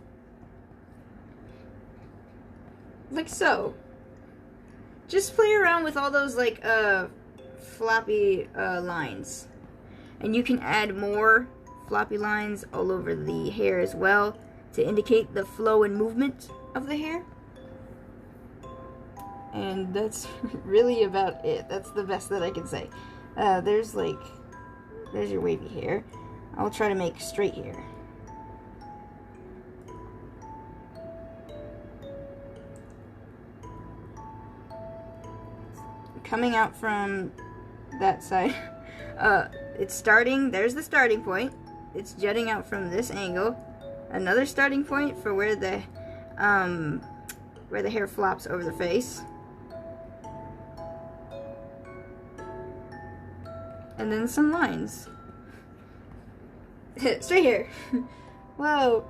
Like so. Just play around with all those, like, floppy lines, and you can add more floppy lines all over the hair as well to indicate the flow and movement of the hair. And that's really about it. That's the best that I can say. There's your wavy hair. I'll try to make straight hair. Coming out from that side, it's starting, there's the starting point, it's jutting out from this angle, another starting point for where the hair flops over the face, and then some lines. Straight hair. Whoa.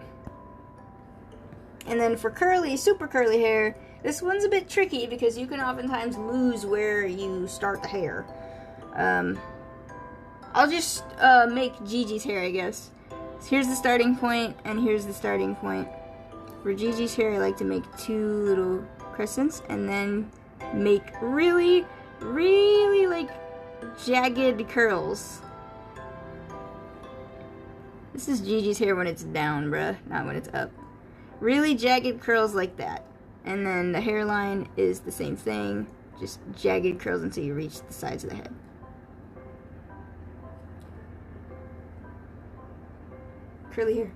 And then for curly, super curly hair, this one's a bit tricky because you can oftentimes lose where you start the hair. I'll just make Gigi's hair, I guess. So here's the starting point, and here's the starting point. For Gigi's hair, I like to make two little crescents, and then make really, really, like, jagged curls. This is Gigi's hair when it's down, bruh, not when it's up. Really jagged curls like that. And then the hairline is the same thing, just jagged curls until you reach the sides of the head. Curly hair.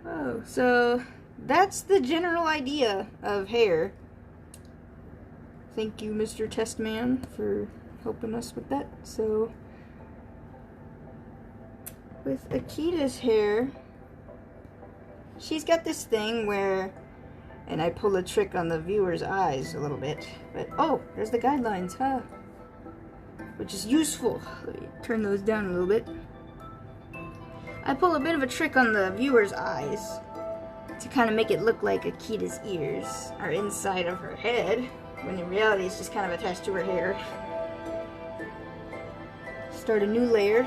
Oh, so that's the general idea of hair. thank you, Mr. Testman, for helping us with that. So, with Akita's hair, she's got this thing where, and I pull a trick on the viewer's eyes a little bit, but oh, there's the guidelines, huh? Which is useful. Let me turn those down a little bit. I pull a bit of a trick on the viewer's eyes to kind of make it look like Akita's ears are inside of her head, when in reality it's just kind of attached to her hair. Start a new layer.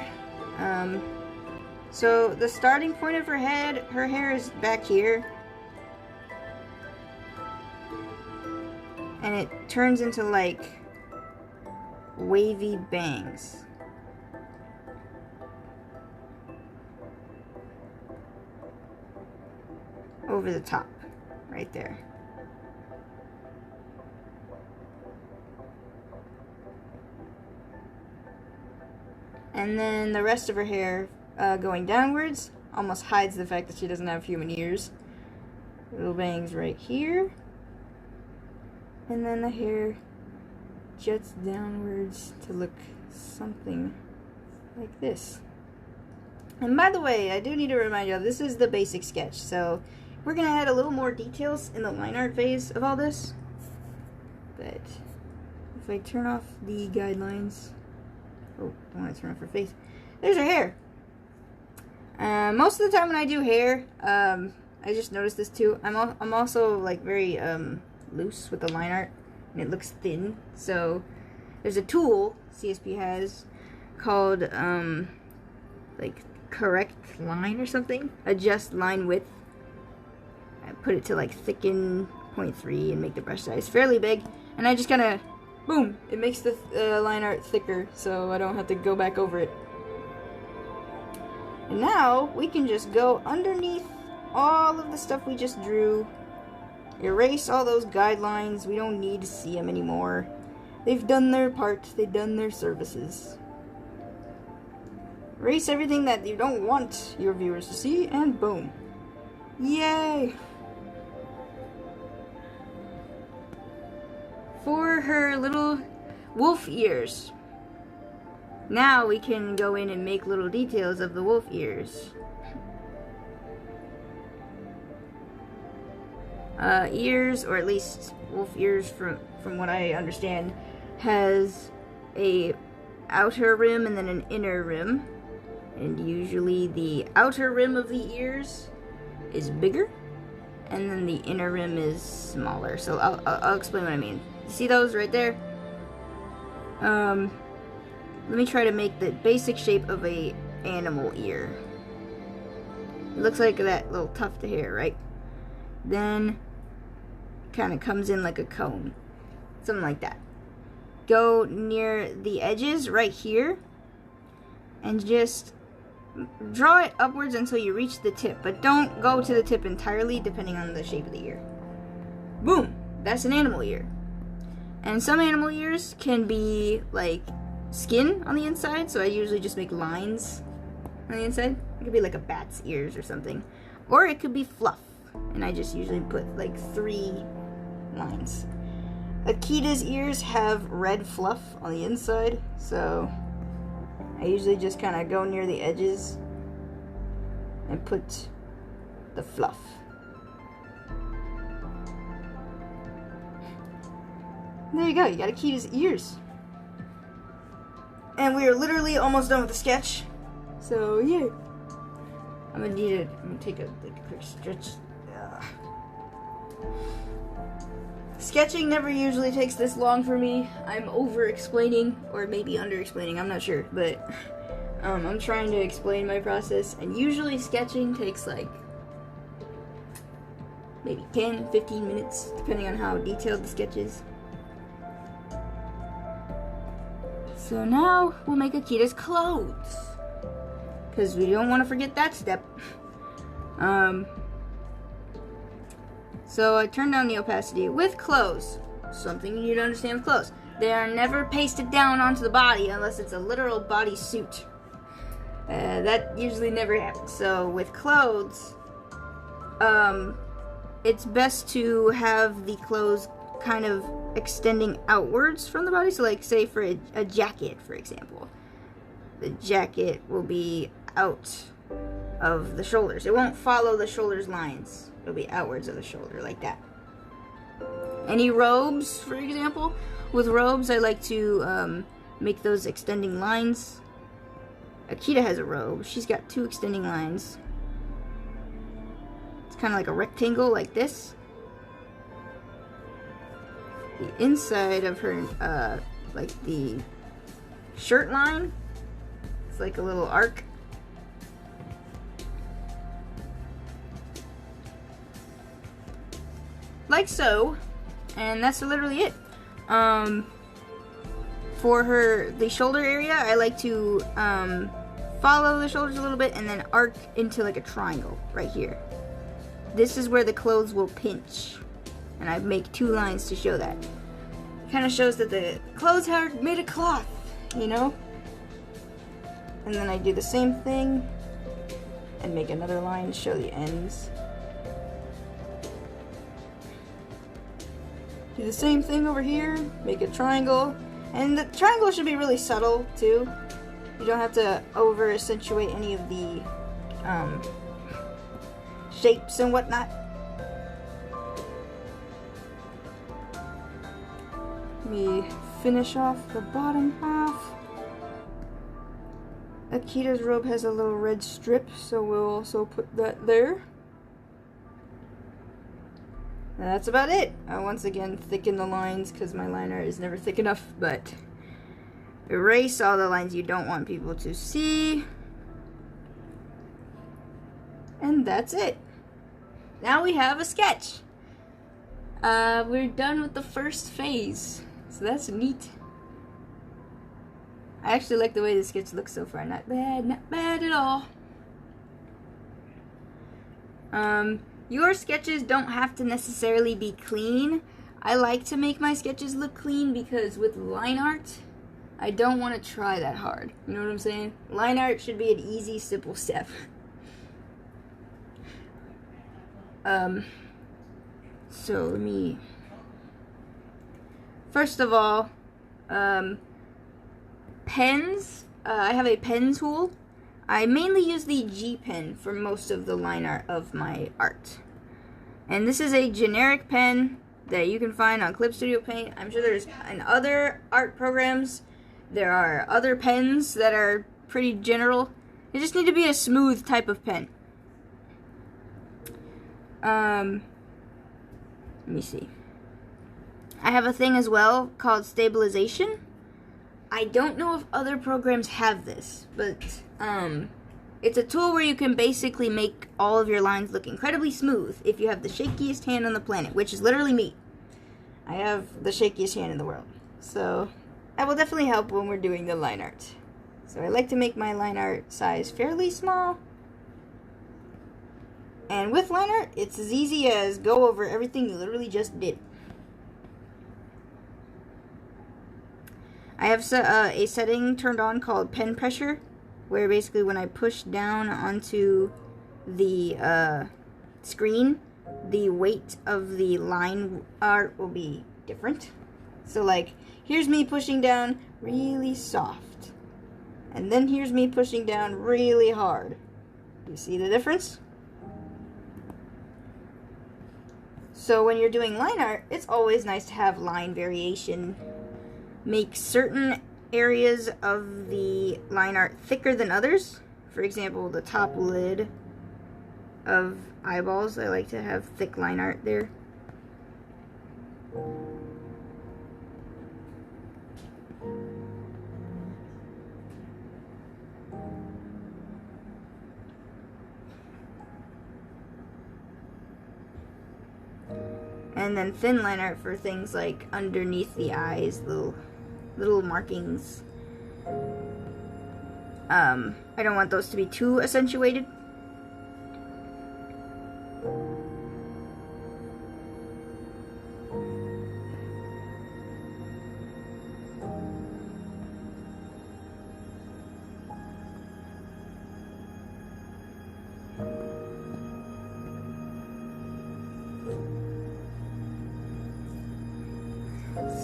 So the starting point of her head, her hair is back here. And it turns into like wavy bangs. Over the top, right there. And then the rest of her hair going downwards almost hides the fact that she doesn't have human ears. Little bangs right here. And then the hair juts downwards to look something like this. And by the way, I do need to remind you, this is the basic sketch, so we're going to add a little more details in the line art phase of all this. But if I turn off the guidelines, oh, I want to turn off her face. There's her hair. Most of the time when I do hair, I just noticed this too. I'm also like very loose with the line art, and it looks thin. So there's a tool CSP has called like correct line or something. Adjust line width. I put it to like thicken 0.3 and make the brush size fairly big, and I just kind of boom, it makes the line art thicker, so I don't have to go back over it. And now we can just go underneath all of the stuff we just drew, erase all those guidelines. We don't need to see them anymore. They've done their part, they've done their services. Erase everything that you don't want your viewers to see, and boom. Yay! For her little wolf ears. Now we can go in and make little details of the wolf ears. Ears, or at least wolf ears from what I understand, has a outer rim and then an inner rim. And usually the outer rim of the ears is bigger, and then the inner rim is smaller. So I'll explain what I mean. You see those right there? Let me try to make the basic shape of a animal ear. It looks like that little tuft of hair, right? Then kind of comes in like a cone. Something like that. Go near the edges right here and just draw it upwards until you reach the tip, but don't go to the tip entirely depending on the shape of the ear. Boom! That's an animal ear. And some animal ears can be like skin on the inside, so I usually just make lines on the inside. It could be like a bat's ears or something. Or it could be fluff, and I just usually put like 3 lines. Akita's ears have red fluff on the inside, so I usually just kind of go near the edges and put the fluff. There you go, you got Akita's ears. And we are literally almost done with the sketch. So, yeah. I'm gonna take a quick stretch. Sketching never usually takes this long for me. I'm over-explaining, or maybe under-explaining, I'm not sure. But I'm trying to explain my process, and usually sketching takes like maybe 10-15 minutes, depending on how detailed the sketch is. So now we'll make Akita's clothes, because we don't want to forget that step. So I turned down the opacity with clothes. Something you need to understand with clothes. They are never pasted down onto the body unless it's a literal bodysuit. That usually never happens. So with clothes, it's best to have the clothes kind of extending outwards from the body. So like say for a jacket, for example, the jacket will be out of the shoulders. It won't follow the shoulders lines. It'll be outwards of the shoulder like that. Any robes, for example, with robes I like to make those extending lines. Akita has a robe. She's got 2 extending lines. It's kind of like a rectangle like this. The inside of her, like the shirt line, it's like a little arc. Like so. And that's literally it. For the shoulder area, I like to follow the shoulders a little bit and then arc into like a triangle right here. This is where the clothes will pinch. And I make 2 lines to show that. Kind of shows that the clothes are made of cloth, you know? And then I do the same thing and make another line to show the ends. Do the same thing over here, make a triangle. And the triangle should be really subtle too. You don't have to over accentuate any of the shapes and whatnot. Let me finish off the bottom half. Akita's robe has a little red strip, so we'll also put that there. And that's about it. I once again thicken the lines because my line art is never thick enough, but erase all the lines you don't want people to see. And that's it. Now we have a sketch. We're done with the first phase, so that's neat. I actually like the way the sketch looks so far. Not bad at all. Your sketches don't have to necessarily be clean. I like to make my sketches look clean because with line art, I don't want to try that hard. You know what I'm saying? Line art should be an easy, simple step. So let me... First of all, pens. I have a pen tool. I mainly use the G pen for most of the line art of my art. And this is a generic pen that you can find on Clip Studio Paint. I'm sure there's in other art programs, there are other pens that are pretty general. They just need to be a smooth type of pen. Let me see. I have a thing as well called stabilization. I don't know if other programs have this, but it's a tool where you can basically make all of your lines look incredibly smooth if you have the shakiest hand on the planet, which is literally me. I have the shakiest hand in the world. So that will definitely help when we're doing the line art. So I like to make my line art size fairly small. And with line art, it's as easy as go over everything you literally just did. I have a setting turned on called pen pressure, where basically when I push down onto the screen, the weight of the line art will be different. So like, here's me pushing down really soft, and then here's me pushing down really hard. You see the difference? So when you're doing line art, it's always nice to have line variation. Make certain areas of the line art thicker than others. For example, the top lid of eyeballs, I like to have thick line art there. And then thin line art for things like underneath the eyes, little markings. I don't want those to be too accentuated.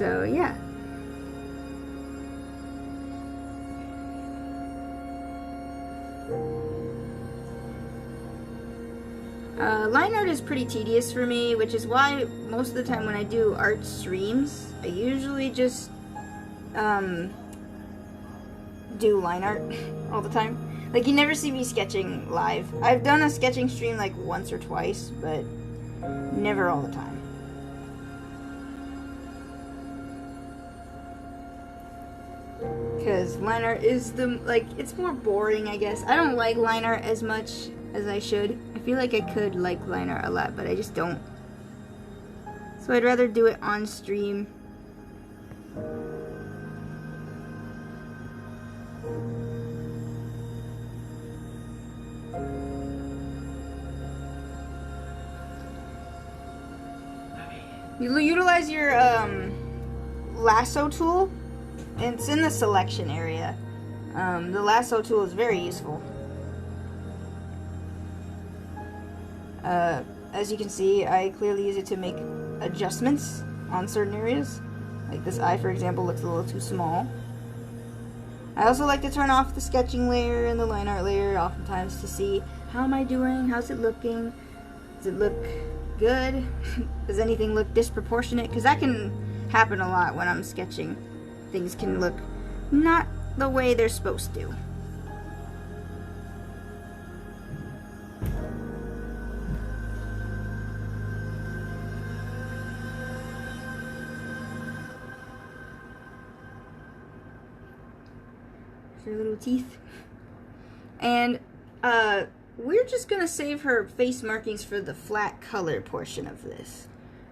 So yeah. Line art is pretty tedious for me, which is why most of the time when I do art streams, I usually just do line art all the time. Like, you never see me sketching live. I've done a sketching stream like once or twice, but never all the time. Because line art is it's more boring, I guess. I don't like line art as much as I should. I feel like I could like line art a lot, but I just don't. So I'd rather do it on stream. You utilize your lasso tool, and it's in the selection area. The lasso tool is very useful. As you can see, I clearly use it to make adjustments on certain areas. Like this eye, for example, looks a little too small. I also like to turn off the sketching layer and the line art layer oftentimes to see how am I doing, how's it looking, does it look good, does anything look disproportionate, because that can happen a lot when I'm sketching. Things can look not the way they're supposed to. Her little teeth. And we're just gonna save her face markings for the flat color portion of this,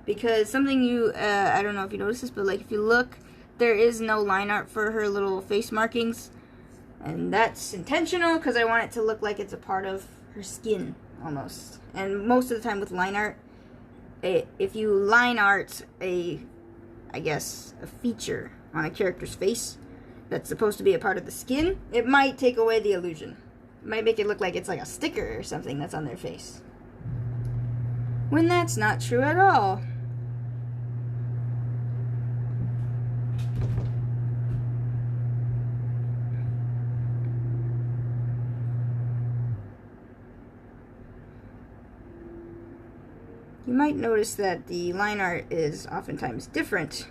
because something I don't know if you noticed this, but like if you look, there is no line art for her little face markings, and that's intentional because I want it to look like it's a part of her skin almost. And most of the time with line art, if you line art I guess a feature on a character's face that's supposed to be a part of the skin, it might take away the illusion. It might make it look like it's like a sticker or something that's on their face, when that's not true at all. You might notice that the line art is oftentimes different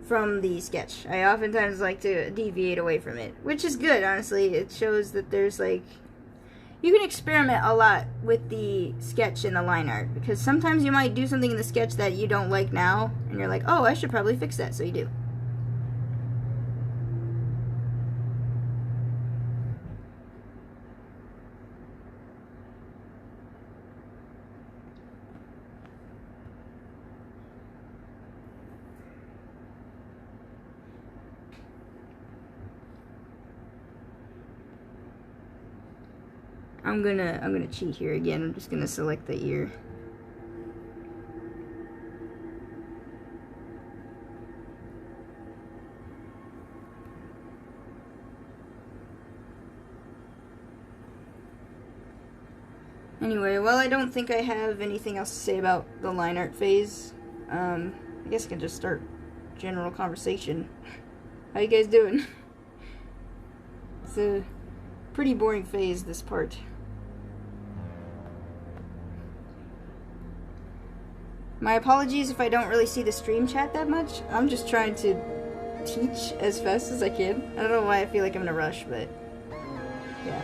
from the sketch. I oftentimes like to deviate away from it, which is good, honestly. It shows that there's like, you can experiment a lot with the sketch and the line art, because sometimes you might do something in the sketch that you don't like now, and you're like, oh, I should probably fix that, so you do. I'm gonna cheat here again. I'm just gonna select the ear. Anyway, well, I don't think I have anything else to say about the line art phase. I guess I can just start general conversation. How you guys doing? It's a pretty boring phase, this part. My apologies if I don't really see the stream chat that much. I'm just trying to teach as fast as I can. I don't know why I feel like I'm in a rush, but yeah.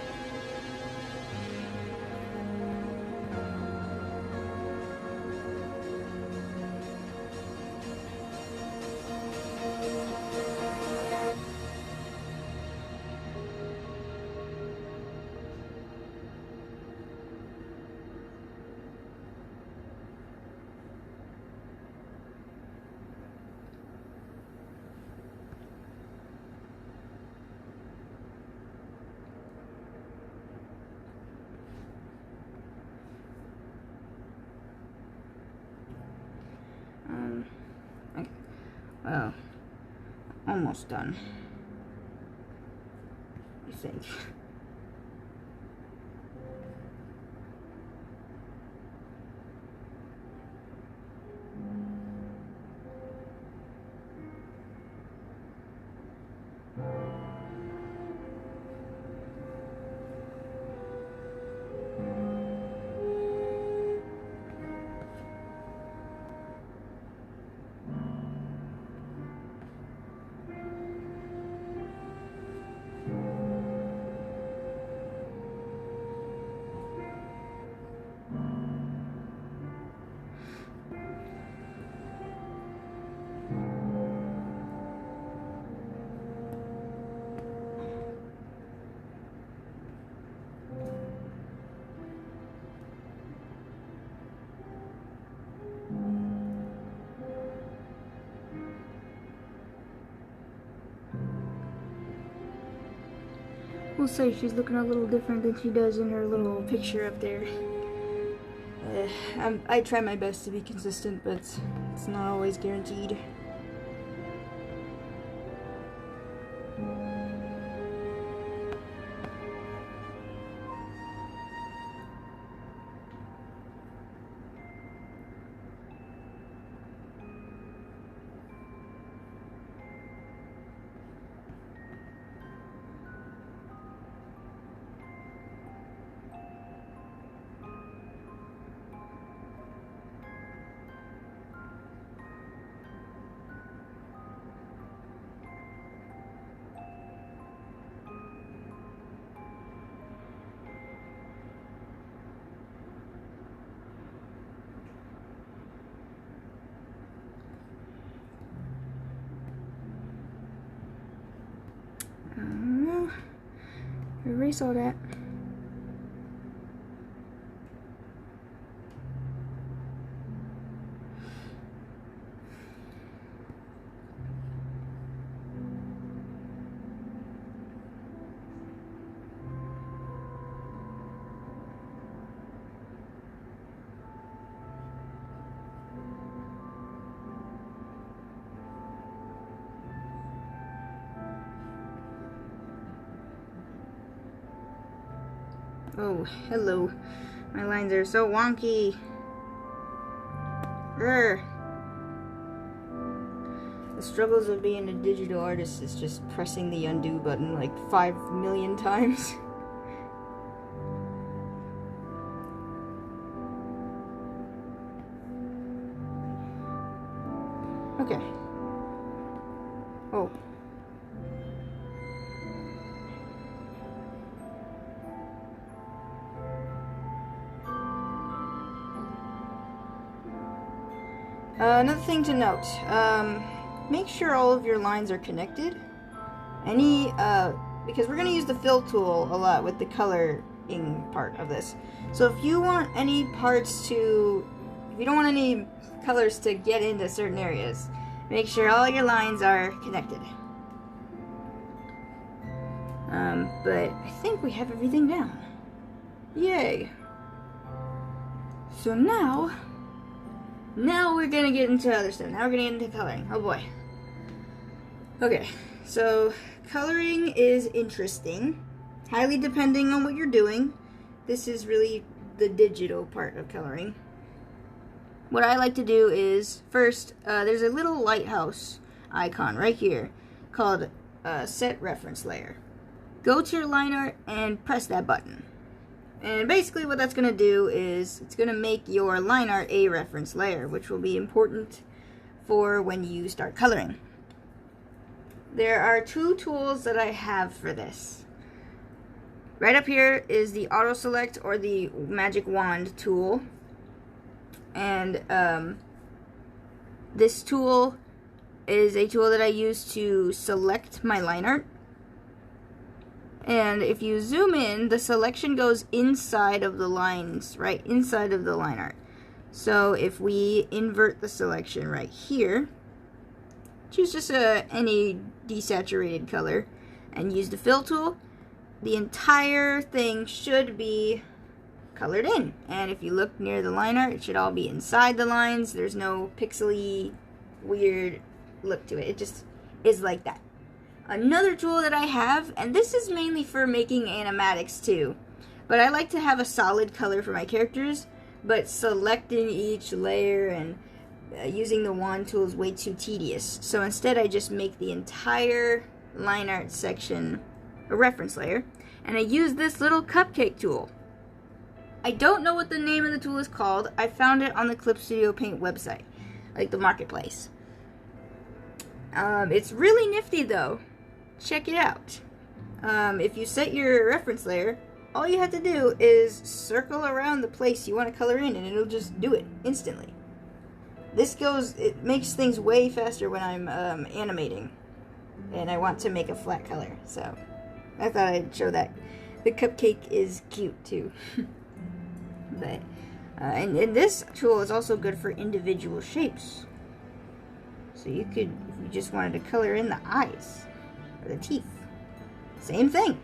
Well, almost done, I think. we'll say she's looking a little different than she does in her little picture up there. I try my best to be consistent, but it's not always guaranteed. Erase all that. Oh, hello. My lines are so wonky. Grr. The struggles of being a digital artist is just pressing the undo button like 5 million times. Okay. Oh. Another thing to note, make sure all of your lines are connected. Because we're going to use the fill tool a lot with the coloring part of this. So if you want any parts to, if you don't want any colors to get into certain areas, make sure all your lines are connected. But I think we have everything down. Yay! So now we're gonna get into other stuff. Now we're gonna get into coloring. Oh boy. Okay, so coloring is interesting, highly depending on what you're doing. This is really the digital part of coloring. What I like to do is, first, there's a little lighthouse icon right here called Set Reference Layer. Go to your line art and press that button. And basically what that's going to do is it's going to make your line art a reference layer, which will be important for when you start coloring. There are two tools that I have for this. Right up here is the auto select or the magic wand tool. And this tool is a tool that I use to select my line art. And if you zoom in, the selection goes inside of the lines, right inside of the line art. So if we invert the selection right here, choose just any desaturated color, and use the fill tool, the entire thing should be colored in. And if you look near the line art, it should all be inside the lines. There's no pixely, weird look to it. It just is like that. Another tool that I have, and this is mainly for making animatics too, but I like to have a solid color for my characters, but selecting each layer and using the wand tool is way too tedious. So instead I just make the entire line art section a reference layer, and I use this little cupcake tool. I don't know what the name of the tool is called. I found it on the Clip Studio Paint website, like the marketplace. It's really nifty though. Check it out. If you set your reference layer, all you have to do is circle around the place you want to color in, and it'll just do it instantly. It makes things way faster when I'm animating, and I want to make a flat color, so I thought I'd show that. The cupcake is cute too. But and this tool is also good for individual shapes. So you could, if you just wanted to color in the eyes or the teeth, same thing.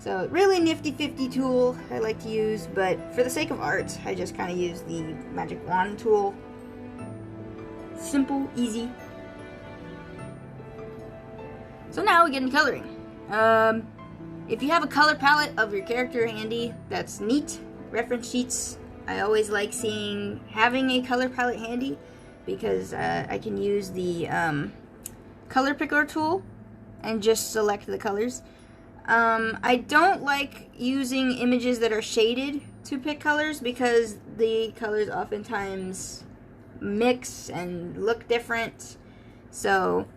So, really nifty-fifty tool I like to use, but for the sake of art, I just kind of use the magic wand tool. Simple, easy. So now we get into coloring. If you have a color palette of your character handy, that's neat. Reference sheets, I always like having a color palette handy because I can use the color picker tool and just select the colors. I don't like using images that are shaded to pick colors because the colors oftentimes mix and look different. So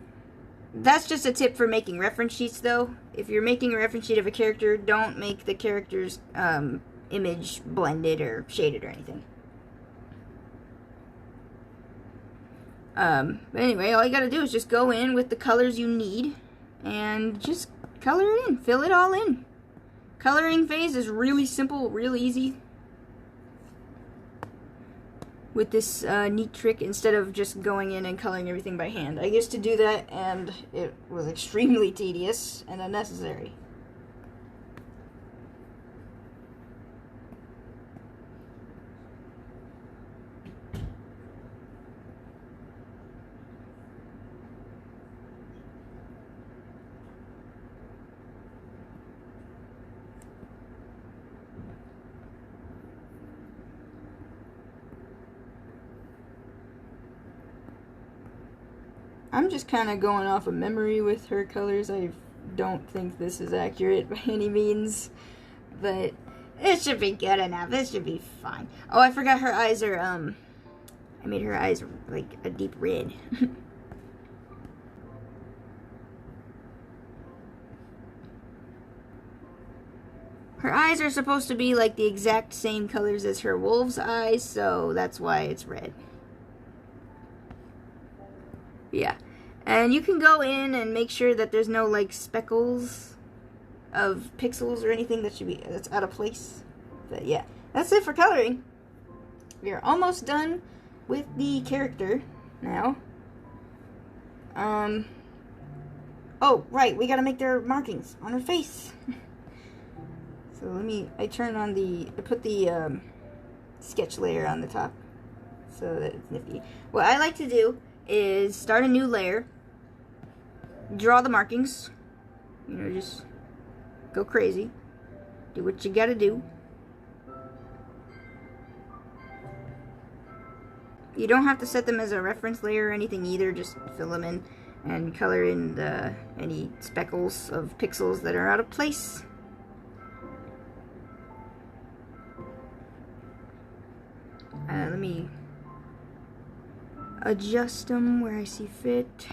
that's just a tip for making reference sheets though. If you're making a reference sheet of a character, don't make the character's image blended or shaded or anything. But anyway, all you gotta do is just go in with the colors you need and just color it in, fill it all in. Coloring phase is really simple, real easy. With this neat trick, instead of just going in and coloring everything by hand. I used to do that and it was extremely tedious and unnecessary. I'm just kind of going off of memory with her colors. I don't think this is accurate by any means, but it should be good enough. This should be fine. Oh, I forgot her eyes are, I made her eyes like a deep red. Her eyes are supposed to be like the exact same colors as her wolf's eyes, so that's why it's red. Yeah, and you can go in and make sure that there's no like speckles of pixels or anything that's out of place. But yeah, that's it for coloring. We are almost done with the character now. Oh right, we gotta make their markings on her face. So I put the sketch layer on the top so that it's nifty. What I like to do is start a new layer, draw the markings, you know, just go crazy, do what you gotta do. You don't have to set them as a reference layer or anything either, just fill them in and color in any speckles of pixels that are out of place. Let me adjust them where I see fit.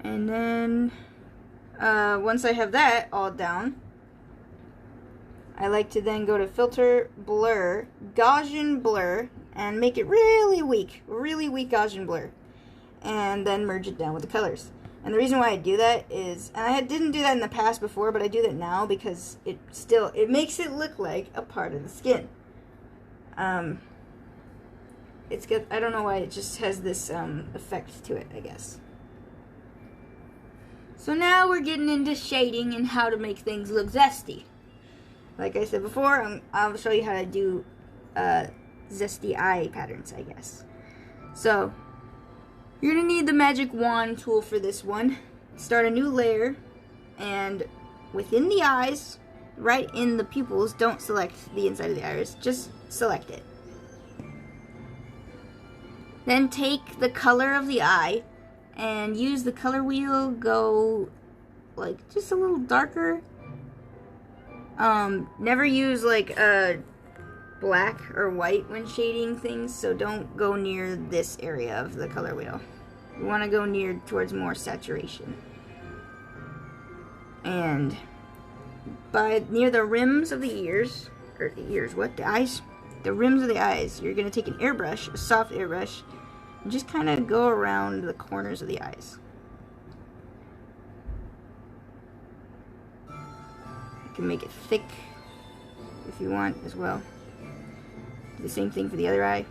And then once I have that all down, I like to then go to filter, blur, Gaussian blur, and make it really weak Gaussian blur, and then merge it down with the colors. And the reason why I do that is, and I didn't do that in the past before, but I do that now because it makes it look like a part of the skin. It's good. I don't know why it just has this effect to it, I guess. So now we're getting into shading and how to make things look zesty. Like I said before, I'll show you how to do zesty eye patterns, I guess. So you're going to need the magic wand tool for this one. Start a new layer, and within the eyes, right in the pupils, don't select the inside of the iris, just select it. Then take the color of the eye and use the color wheel, go like just a little darker. Never use like black or white when shading things, so don't go near this area of the color wheel. You want to go towards more saturation. And near the rims of the ears, or the ears, what? The eyes? The rims of the eyes, you're going to take an airbrush, a soft airbrush, and just kind of go around the corners of the eyes. You can make it thick if you want as well. Do the same thing for the other eye.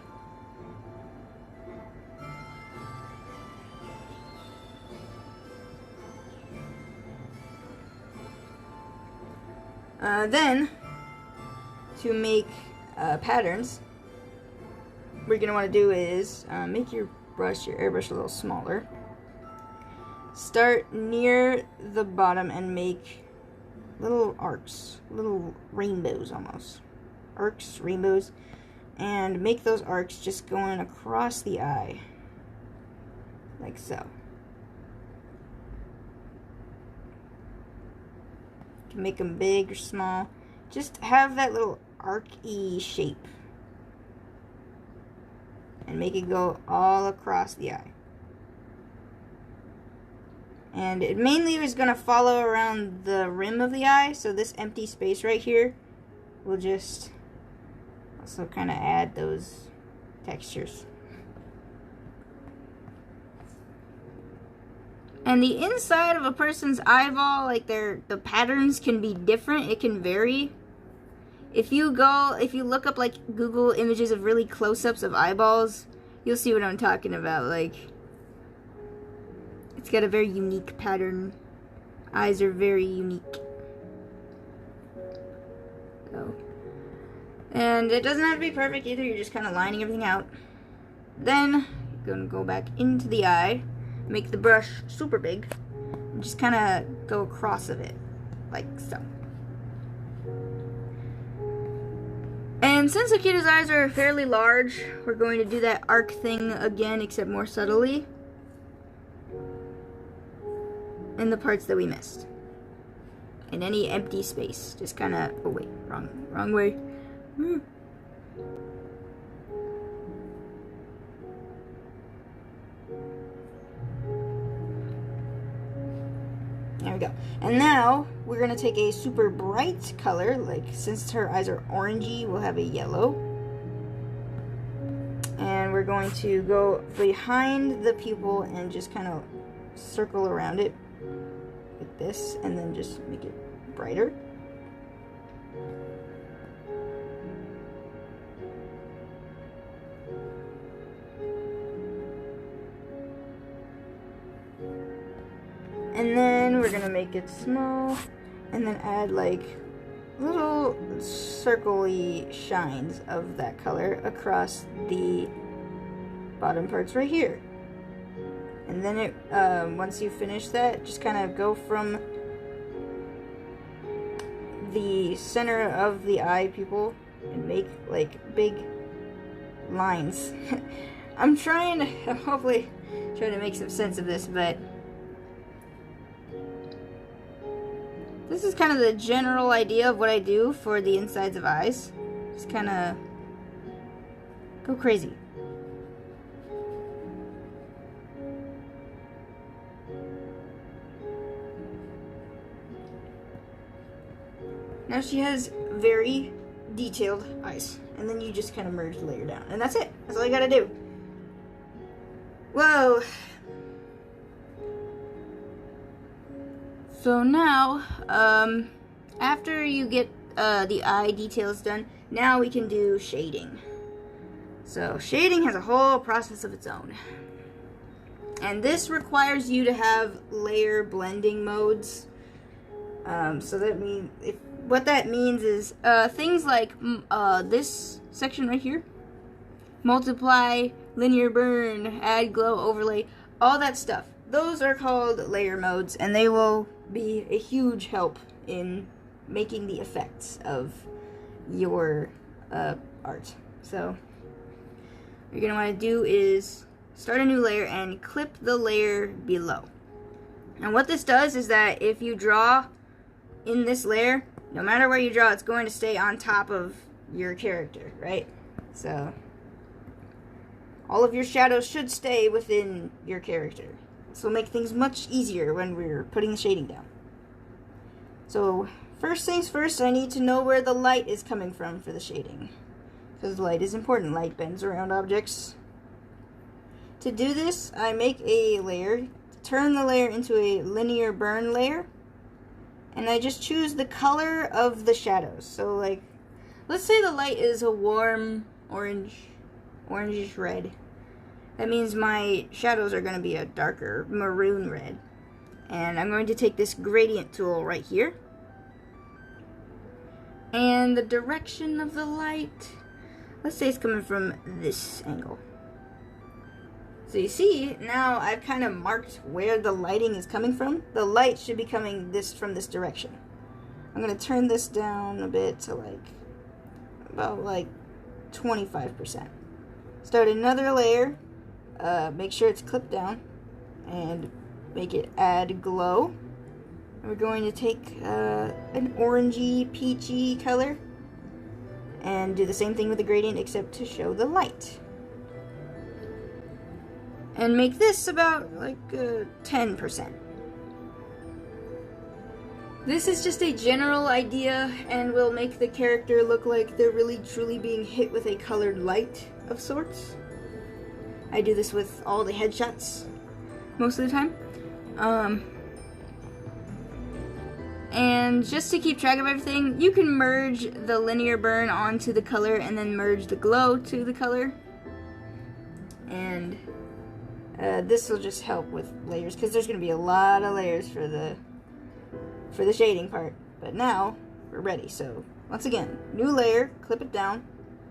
Then, to make patterns, what you're going to want to do is make your airbrush a little smaller. Start near the bottom and make little arcs, little rainbows almost. Arcs, rainbows, and make those arcs just going across the eye, like so. You can make them big or small. Just have that little arc-y shape. And make it go all across the eye. And it mainly is going to follow around the rim of the eye, so this empty space right here will just also kind of add those textures. And the inside of a person's eyeball, like the patterns can be different. It can vary. If you look up like Google images of really close-ups of eyeballs, you'll see what I'm talking about. Like, it's got a very unique pattern. Eyes are very unique. So, and it doesn't have to be perfect either. You're just kind of lining everything out. Then you're gonna go back into the eye. Make the brush super big and just kind of go across of it, like so. And since Akita's eyes are fairly large, we're going to do that arc thing again, except more subtly, in the parts that we missed. In any empty space, just kind of, oh wait, wrong way. There we go. And now we're going to take a super bright color, like since her eyes are orangey, we'll have a yellow. And we're going to go behind the pupil and just kind of circle around it like this, and then just make it brighter. And then we're gonna make it small, and then add like little circle-y shines of that color across the bottom parts right here. And then it, once you finish that, just kind of go from the center of the eye pupil and make like big lines. I'm trying to, hopefully trying to make some sense of this, but this is kind of the general idea of what I do for the insides of eyes. Just kind of go crazy. Now she has very detailed eyes. And then you just kind of merge the layer down. And that's it. That's all you gotta do. Whoa. So now, after you get the eye details done, now we can do shading. So shading has a whole process of its own. And this requires you to have layer blending modes. So that means, what that means is things like this section right here, multiply, linear burn, add glow, overlay, all that stuff. Those are called layer modes, and they will be a huge help in making the effects of your art. So what you're going to want to do is start a new layer and clip the layer below. And what this does is that if you draw in this layer, no matter where you draw, it's going to stay on top of your character, right? So all of your shadows should stay within your character. This will make things much easier when we're putting the shading down. So first things first, I need to know where the light is coming from for the shading, because light is important. Light bends around objects. To do this, I make a layer, turn the layer into a linear burn layer, and I just choose the color of the shadows. So like, let's say the light is a warm orangish red. That means my shadows are going to be a darker maroon red. And I'm going to take this gradient tool right here. And the direction of the light, let's say it's coming from this angle. So you see, now I've kind of marked where the lighting is coming from. The light should be coming from this direction. I'm going to turn this down a bit to about 25%. Start another layer, make sure it's clipped down, and make it add glow. And we're going to take an orangey, peachy color, and do the same thing with the gradient except to show the light. And make this about 10%. This is just a general idea and will make the character look like they're really truly being hit with a colored light of sorts. I do this with all the headshots most of the time. And just to keep track of everything, you can merge the linear burn onto the color and then merge the glow to the color. And this will just help with layers, because there's going to be a lot of layers for the shading part. But now we're ready. So once again, new layer, clip it down,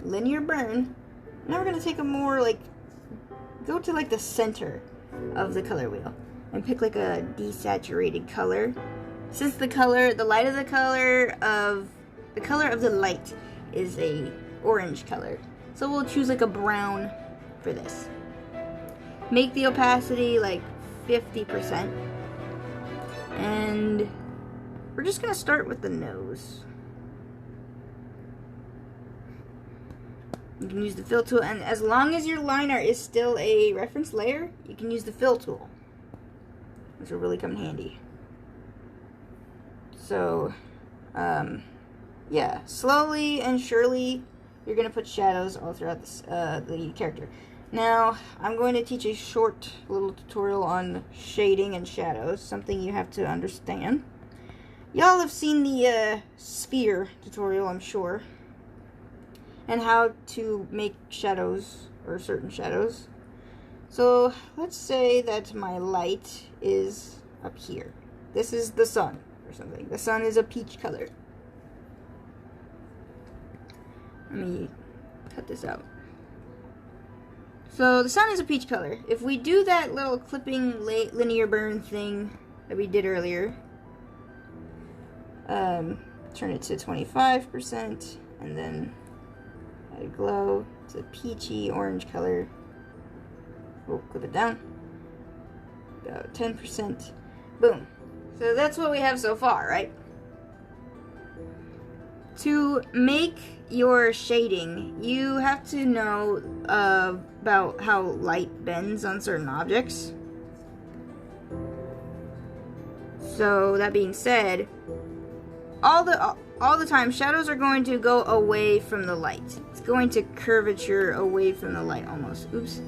linear burn. Now we're going to take a more go to the center of the color wheel and pick a desaturated color. Since the light of the color of the light is a orange color, so we'll choose a brown for this. Make the opacity 50%. And we're just going to start with the nose. You can use the fill tool, and as long as your line art is still a reference layer, you can use the fill tool, which will really come in handy. So, yeah, slowly and surely, you're going to put shadows all throughout the character. Now, I'm going to teach a short little tutorial on shading and shadows, something you have to understand. Y'all have seen the sphere tutorial, I'm sure, and how to make shadows, or certain shadows. So, let's say that my light is up here. This is the sun, or something. The sun is a peach color. Let me cut this out. So the sun is a peach color. If we do that little clipping linear burn thing that we did earlier, turn it to 25%, and then add a glow. It's a peachy orange color. We'll clip it down. About 10%. Boom. So that's what we have so far, right? To make your shading, you have to know about how light bends on certain objects. So that being said, all the time shadows are going to go away from the light. It's going to curvature away from the light almost. Oops.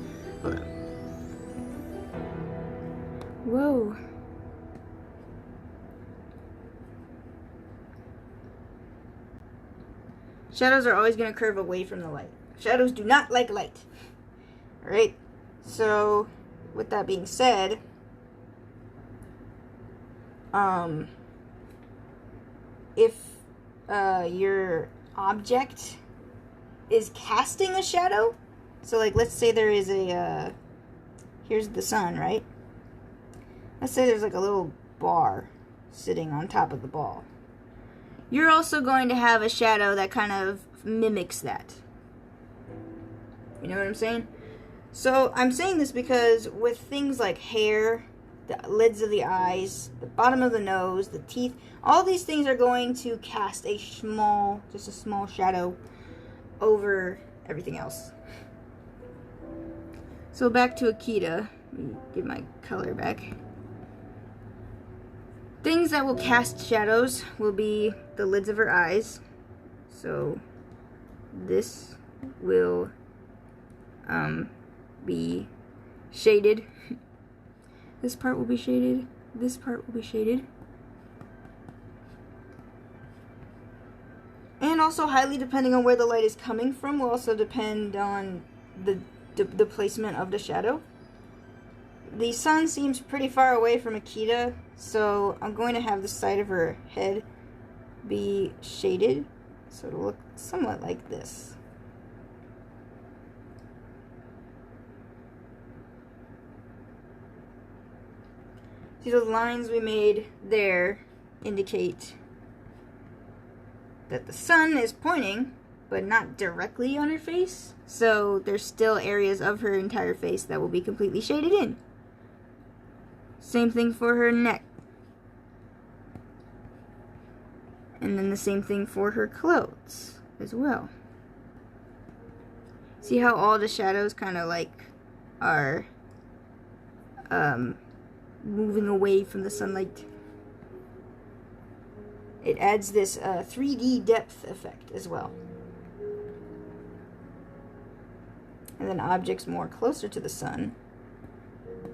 Hold on. Whoa. Shadows are always going to curve away from the light. Shadows do not like light. Alright? So, with that being said, if your object is casting a shadow, so let's say there is here's the sun, right? Let's say there's a little bar sitting on top of the ball. You're also going to have a shadow that kind of mimics that. You know what I'm saying? So I'm saying this because with things like hair, the lids of the eyes, the bottom of the nose, the teeth, all these things are going to cast just a small shadow over everything else. So back to Akita. Let me get my color back. Things that will cast shadows will be the lids of her eyes. So this will be shaded. This part will be shaded. This part will be shaded. And also highly depending on where the light is coming from, will also depend on the placement of the shadow. The sun seems pretty far away from Akita, so I'm going to have the side of her head be shaded, so it'll look somewhat like this. See, those lines we made there indicate that the sun is pointing, but not directly on her face, so there's still areas of her entire face that will be completely shaded in. Same thing for her neck. And then the same thing for her clothes as well. See how all the shadows kind of like are moving away from the sunlight? It adds this 3D depth effect as well. And then objects more closer to the sun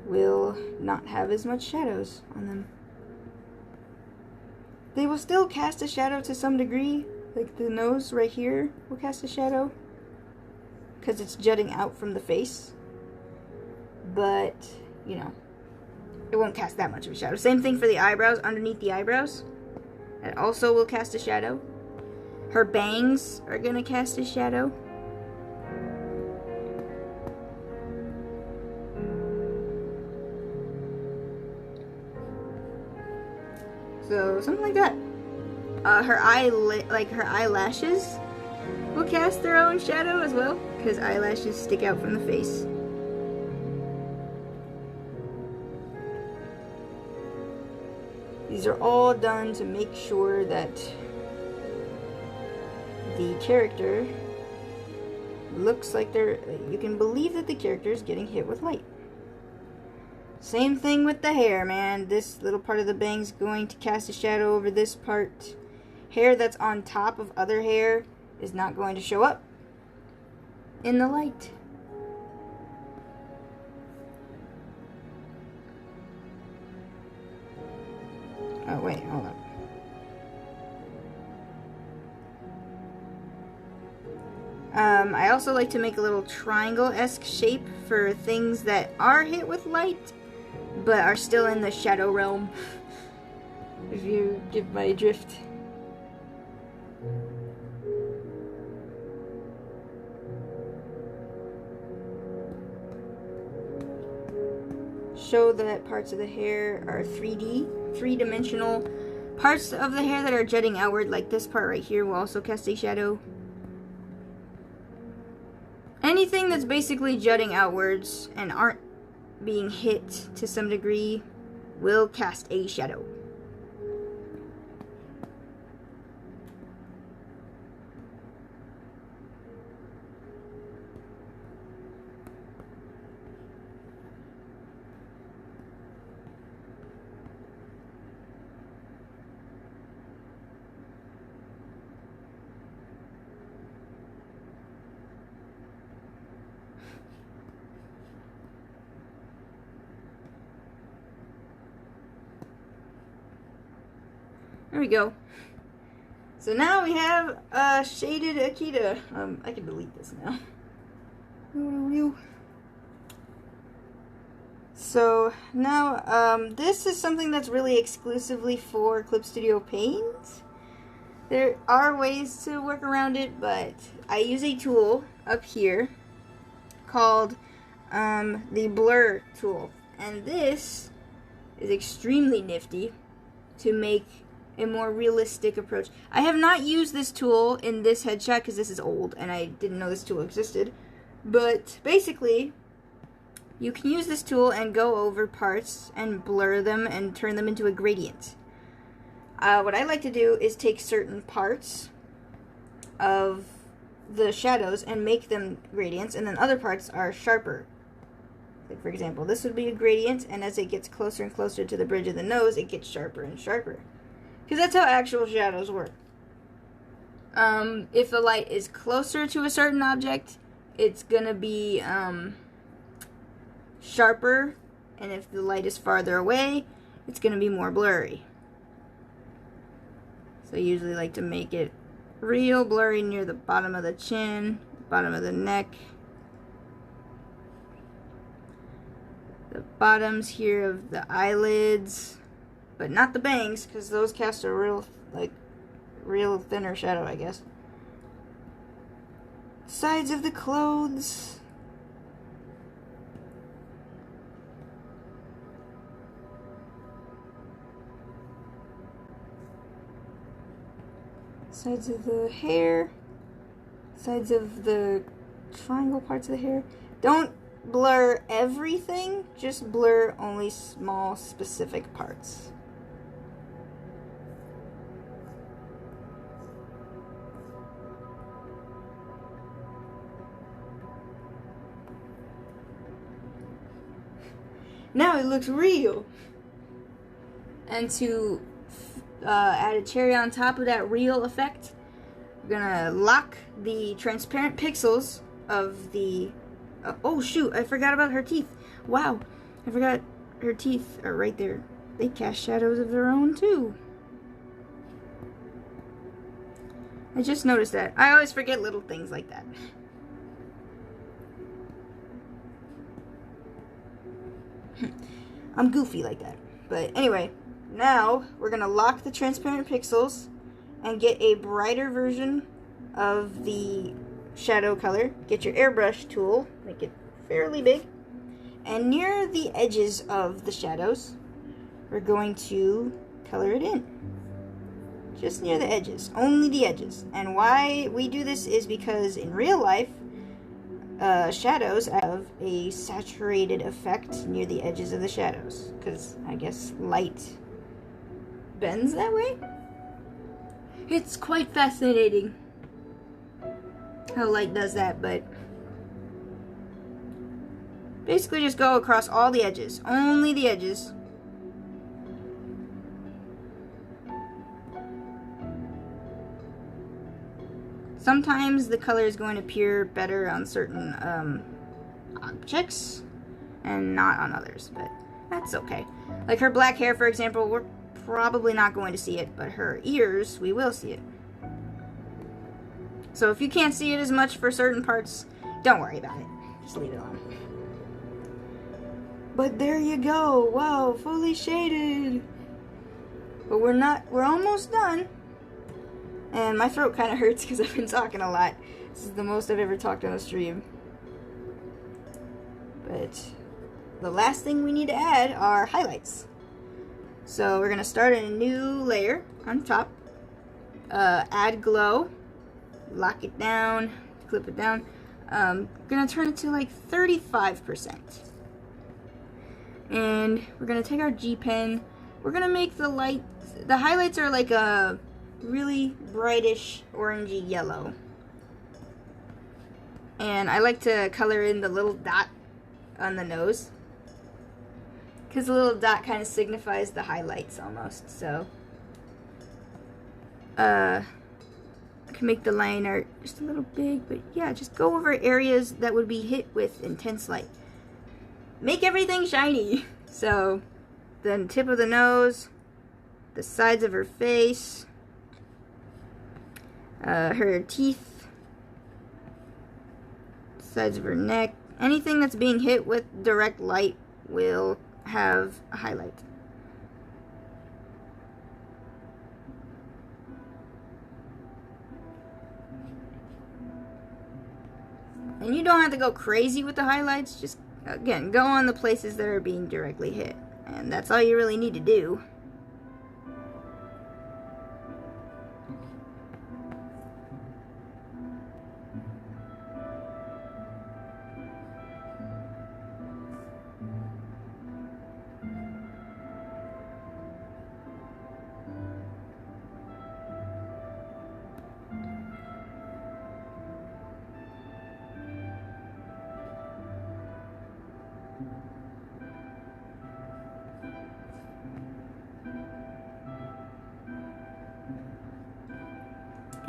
will not have as much shadows on them. They will still cast a shadow to some degree, like the nose right here will cast a shadow because it's jutting out from the face, but you know, it won't cast that much of a shadow. Same thing for the eyebrows, underneath the eyebrows, that also will cast a shadow. Her bangs are gonna cast a shadow. So something like that. Her eyelashes will cast their own shadow as well, because eyelashes stick out from the face. These are all done to make sure that the character looks like you can believe that the character is getting hit with light. Same thing with the hair, man. This little part of the bang's going to cast a shadow over this part. Hair that's on top of other hair is not going to show up in the light. Oh, wait, hold on. I also like to make a little triangle-esque shape for things that are hit with light, but are still in the shadow realm, if you get my drift. Show that parts of the hair are 3D, three-dimensional. Parts of the hair that are jutting outward, like this part right here, will also cast a shadow. Anything that's basically jutting outwards and aren't being hit to some degree will cast a shadow. There we go. So now we have a shaded Akita. I can delete this now. So now, this is something that's really exclusively for Clip Studio Paint. There are ways to work around it, but I use a tool up here called the blur tool. And this is extremely nifty to make a more realistic approach. I have not used this tool in this headshot because this is old and I didn't know this tool existed. But basically, you can use this tool and go over parts and blur them and turn them into a gradient. What I like to do is take certain parts of the shadows and make them gradients, and then other parts are sharper. Like for example, this would be a gradient, and as it gets closer and closer to the bridge of the nose, it gets sharper and sharper. Because that's how actual shadows work. If the light is closer to a certain object, it's gonna be sharper, and if the light is farther away, it's gonna be more blurry. So I usually like to make it real blurry near the bottom of the chin, bottom of the neck, the bottoms here of the eyelids, but not the bangs, because those cast a real, like, real thinner shadow, I guess. Sides of the clothes. Sides of the hair. Sides of the triangle parts of the hair. Don't blur everything, just blur only small specific parts. Now it looks real. And to add a cherry on top of that real effect, we're gonna lock the transparent pixels of the... oh shoot, I forgot about her teeth. Wow, I forgot her teeth are right there. They cast shadows of their own too. I just noticed that. I always forget little things like that. I'm goofy like that. But anyway, now we're gonna lock the transparent pixels and get a brighter version of the shadow color. Get your airbrush tool, make it fairly big, and near the edges of the shadows, we're going to color it in. Just near the edges, only the edges. And why we do this is because in real life, shadows have a saturated effect near the edges of the shadows, because I guess light bends that way. It's quite fascinating how light does that, but basically just go across all the edges, only the edges. Sometimes the color is going to appear better on certain objects and not on others, but that's okay. Like her black hair, for example, we're probably not going to see it, but her ears, we will see it. So if you can't see it as much for certain parts, don't worry about it. Just leave it alone. But there you go. Wow, fully shaded. But we're almost done. And my throat kind of hurts because I've been talking a lot. This is the most I've ever talked on a stream. But the last thing we need to add are highlights. So we're going to start a new layer on top. Add glow. Lock it down. Clip it down. Going to turn it to like 35%. And we're going to take our G pen. We're going to make the highlights are like a really brightish orangey yellow. And I like to color in the little dot on the nose, because the little dot kind of signifies the highlights almost. So I can make the line art just a little big, but yeah, just go over areas that would be hit with intense light. Make everything shiny. So the tip of the nose, the sides of her face, her teeth, sides of her neck. Anything that's being hit with direct light will have a highlight. And you don't have to go crazy with the highlights. Just, again, go on the places that are being directly hit. And that's all you really need to do.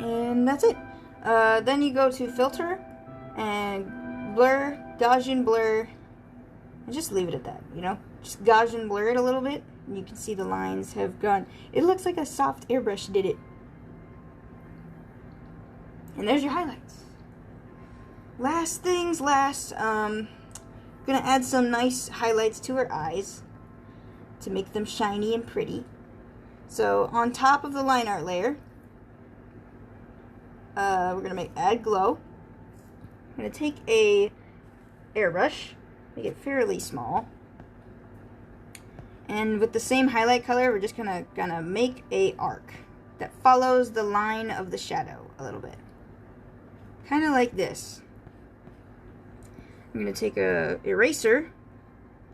And that's it. Then you go to filter and blur, Gaussian blur, and just leave it at that, you know? Just Gaussian blur it a little bit, and you can see the lines have gone. It looks like a soft airbrush did it. And there's your highlights. Last things last, gonna add some nice highlights to her eyes to make them shiny and pretty. So on top of the line art layer, we're gonna add glow. I'm gonna take a airbrush, make it fairly small, and with the same highlight color, we're just gonna make a arc that follows the line of the shadow a little bit, kind of like this. I'm gonna take a eraser,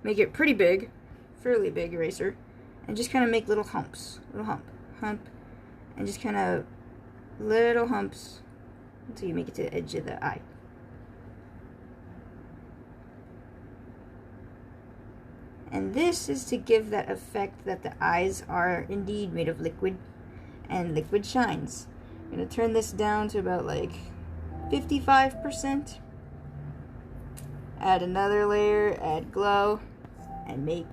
make it pretty big, fairly big eraser, and just kind of make little humps, hump, and just kind of little humps until you make it to the edge of the eye. And this is to give that effect that the eyes are indeed made of liquid, and liquid shines. I'm going to turn this down to about like 55%. Add another layer, add glow, and make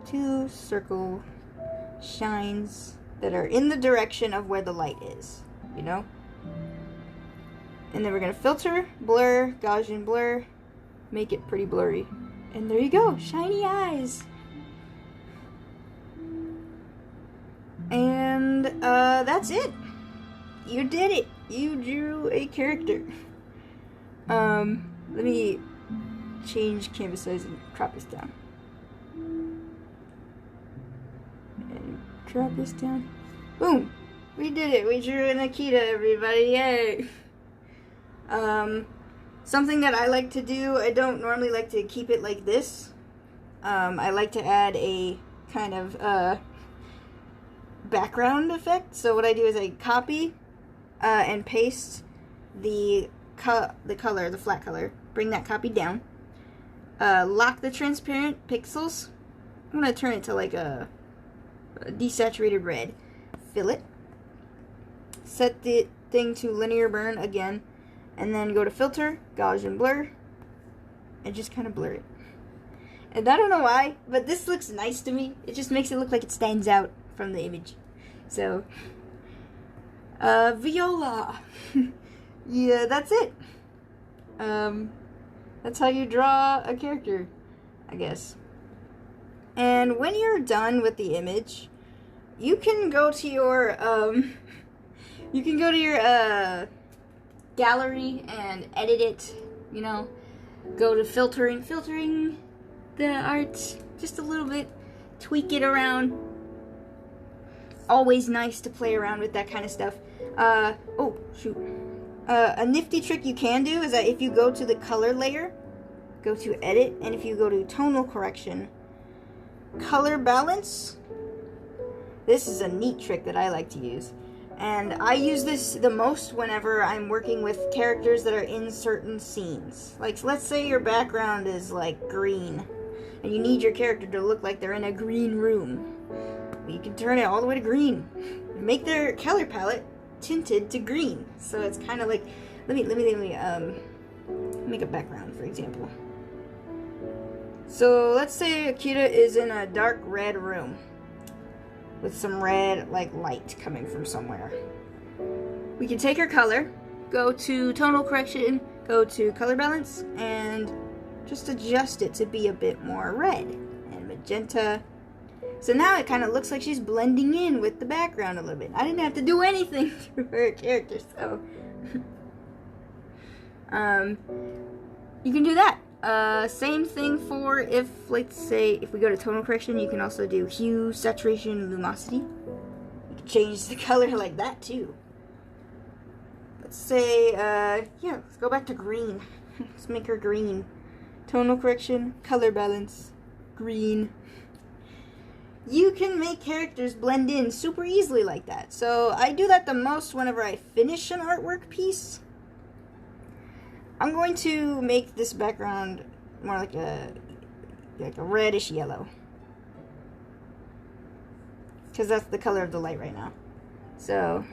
2 circle shines that are in the direction of where the light is, you know? And then we're going to filter, blur, Gaussian blur, make it pretty blurry. And there you go, shiny eyes. And that's it. You did it. You drew a character. Let me change canvas size and crop this down. And crop this down. Boom! We did it. We drew an Akita, everybody. Yay! Something that I like to do, I don't normally like to keep it like this. I like to add a kind of background effect. So what I do is I copy and paste the color, the flat color, bring that copy down, lock the transparent pixels. I'm going to turn it to like a desaturated red, fill it, set the thing to linear burn again, and then go to filter, Gaussian blur, and just kind of blur it. And I don't know why, but this looks nice to me. It just makes it look like it stands out from the image. So, Viola. Yeah, that's it. That's how you draw a character, I guess. And when you're done with the image, you can go to your, gallery and edit it, you know, go to filtering the art just a little bit, tweak it around. Always nice to play around with that kind of stuff. Oh shoot, a nifty trick you can do is that if you go to the color layer, go to edit, and if you go to tonal correction, color balance, this is a neat trick that I like to use. And I use this the most whenever I'm working with characters that are in certain scenes. Like, let's say your background is like green, and you need your character to look like they're in a green room. You can turn it all the way to green. Make their color palette tinted to green. So it's kind of like, let me make a background, for example. So let's say Akita is in a dark red room with some red, like, light coming from somewhere. We can take her color, go to tonal correction, go to color balance, and just adjust it to be a bit more red and magenta. So now it kind of looks like she's blending in with the background a little bit. I didn't have to do anything to her character, so you can do that. Same thing for if, let's say, if we go to tonal correction, you can also do hue, saturation, luminosity. You can change the color like that too. Let's say, yeah, let's go back to green. Let's make her green. Tonal correction, color balance, green. You can make characters blend in super easily like that. So I do that the most whenever I finish an artwork piece. I'm going to make this background more like a reddish yellow, because that's the color of the light right now. So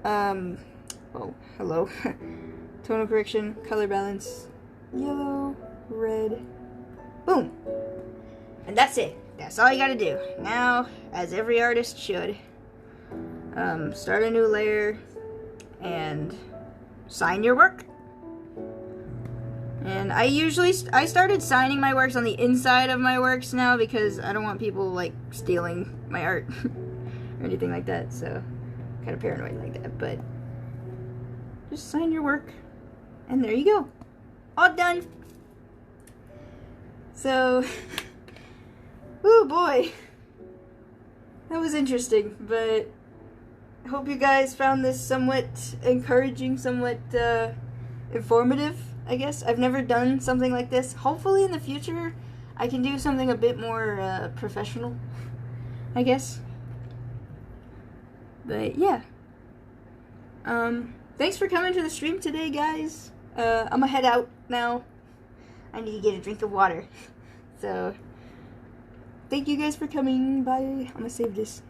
oh, hello. Tonal correction, color balance, yellow, red, boom. And that's it. That's all you gotta do. Now, as every artist should, start a new layer and sign your work. And I started signing my works on the inside of my works now because I don't want people like stealing my art or anything like that, so kind of paranoid like that, but just sign your work and there you go. All done. So, oh boy, that was interesting, but I hope you guys found this somewhat encouraging, somewhat informative, I guess. I've never done something like this. Hopefully in the future I can do something a bit more professional, I guess. But yeah. Thanks for coming to the stream today, guys. I'm gonna head out now. I need to get a drink of water. So, thank you guys for coming. Bye. I'm gonna save this.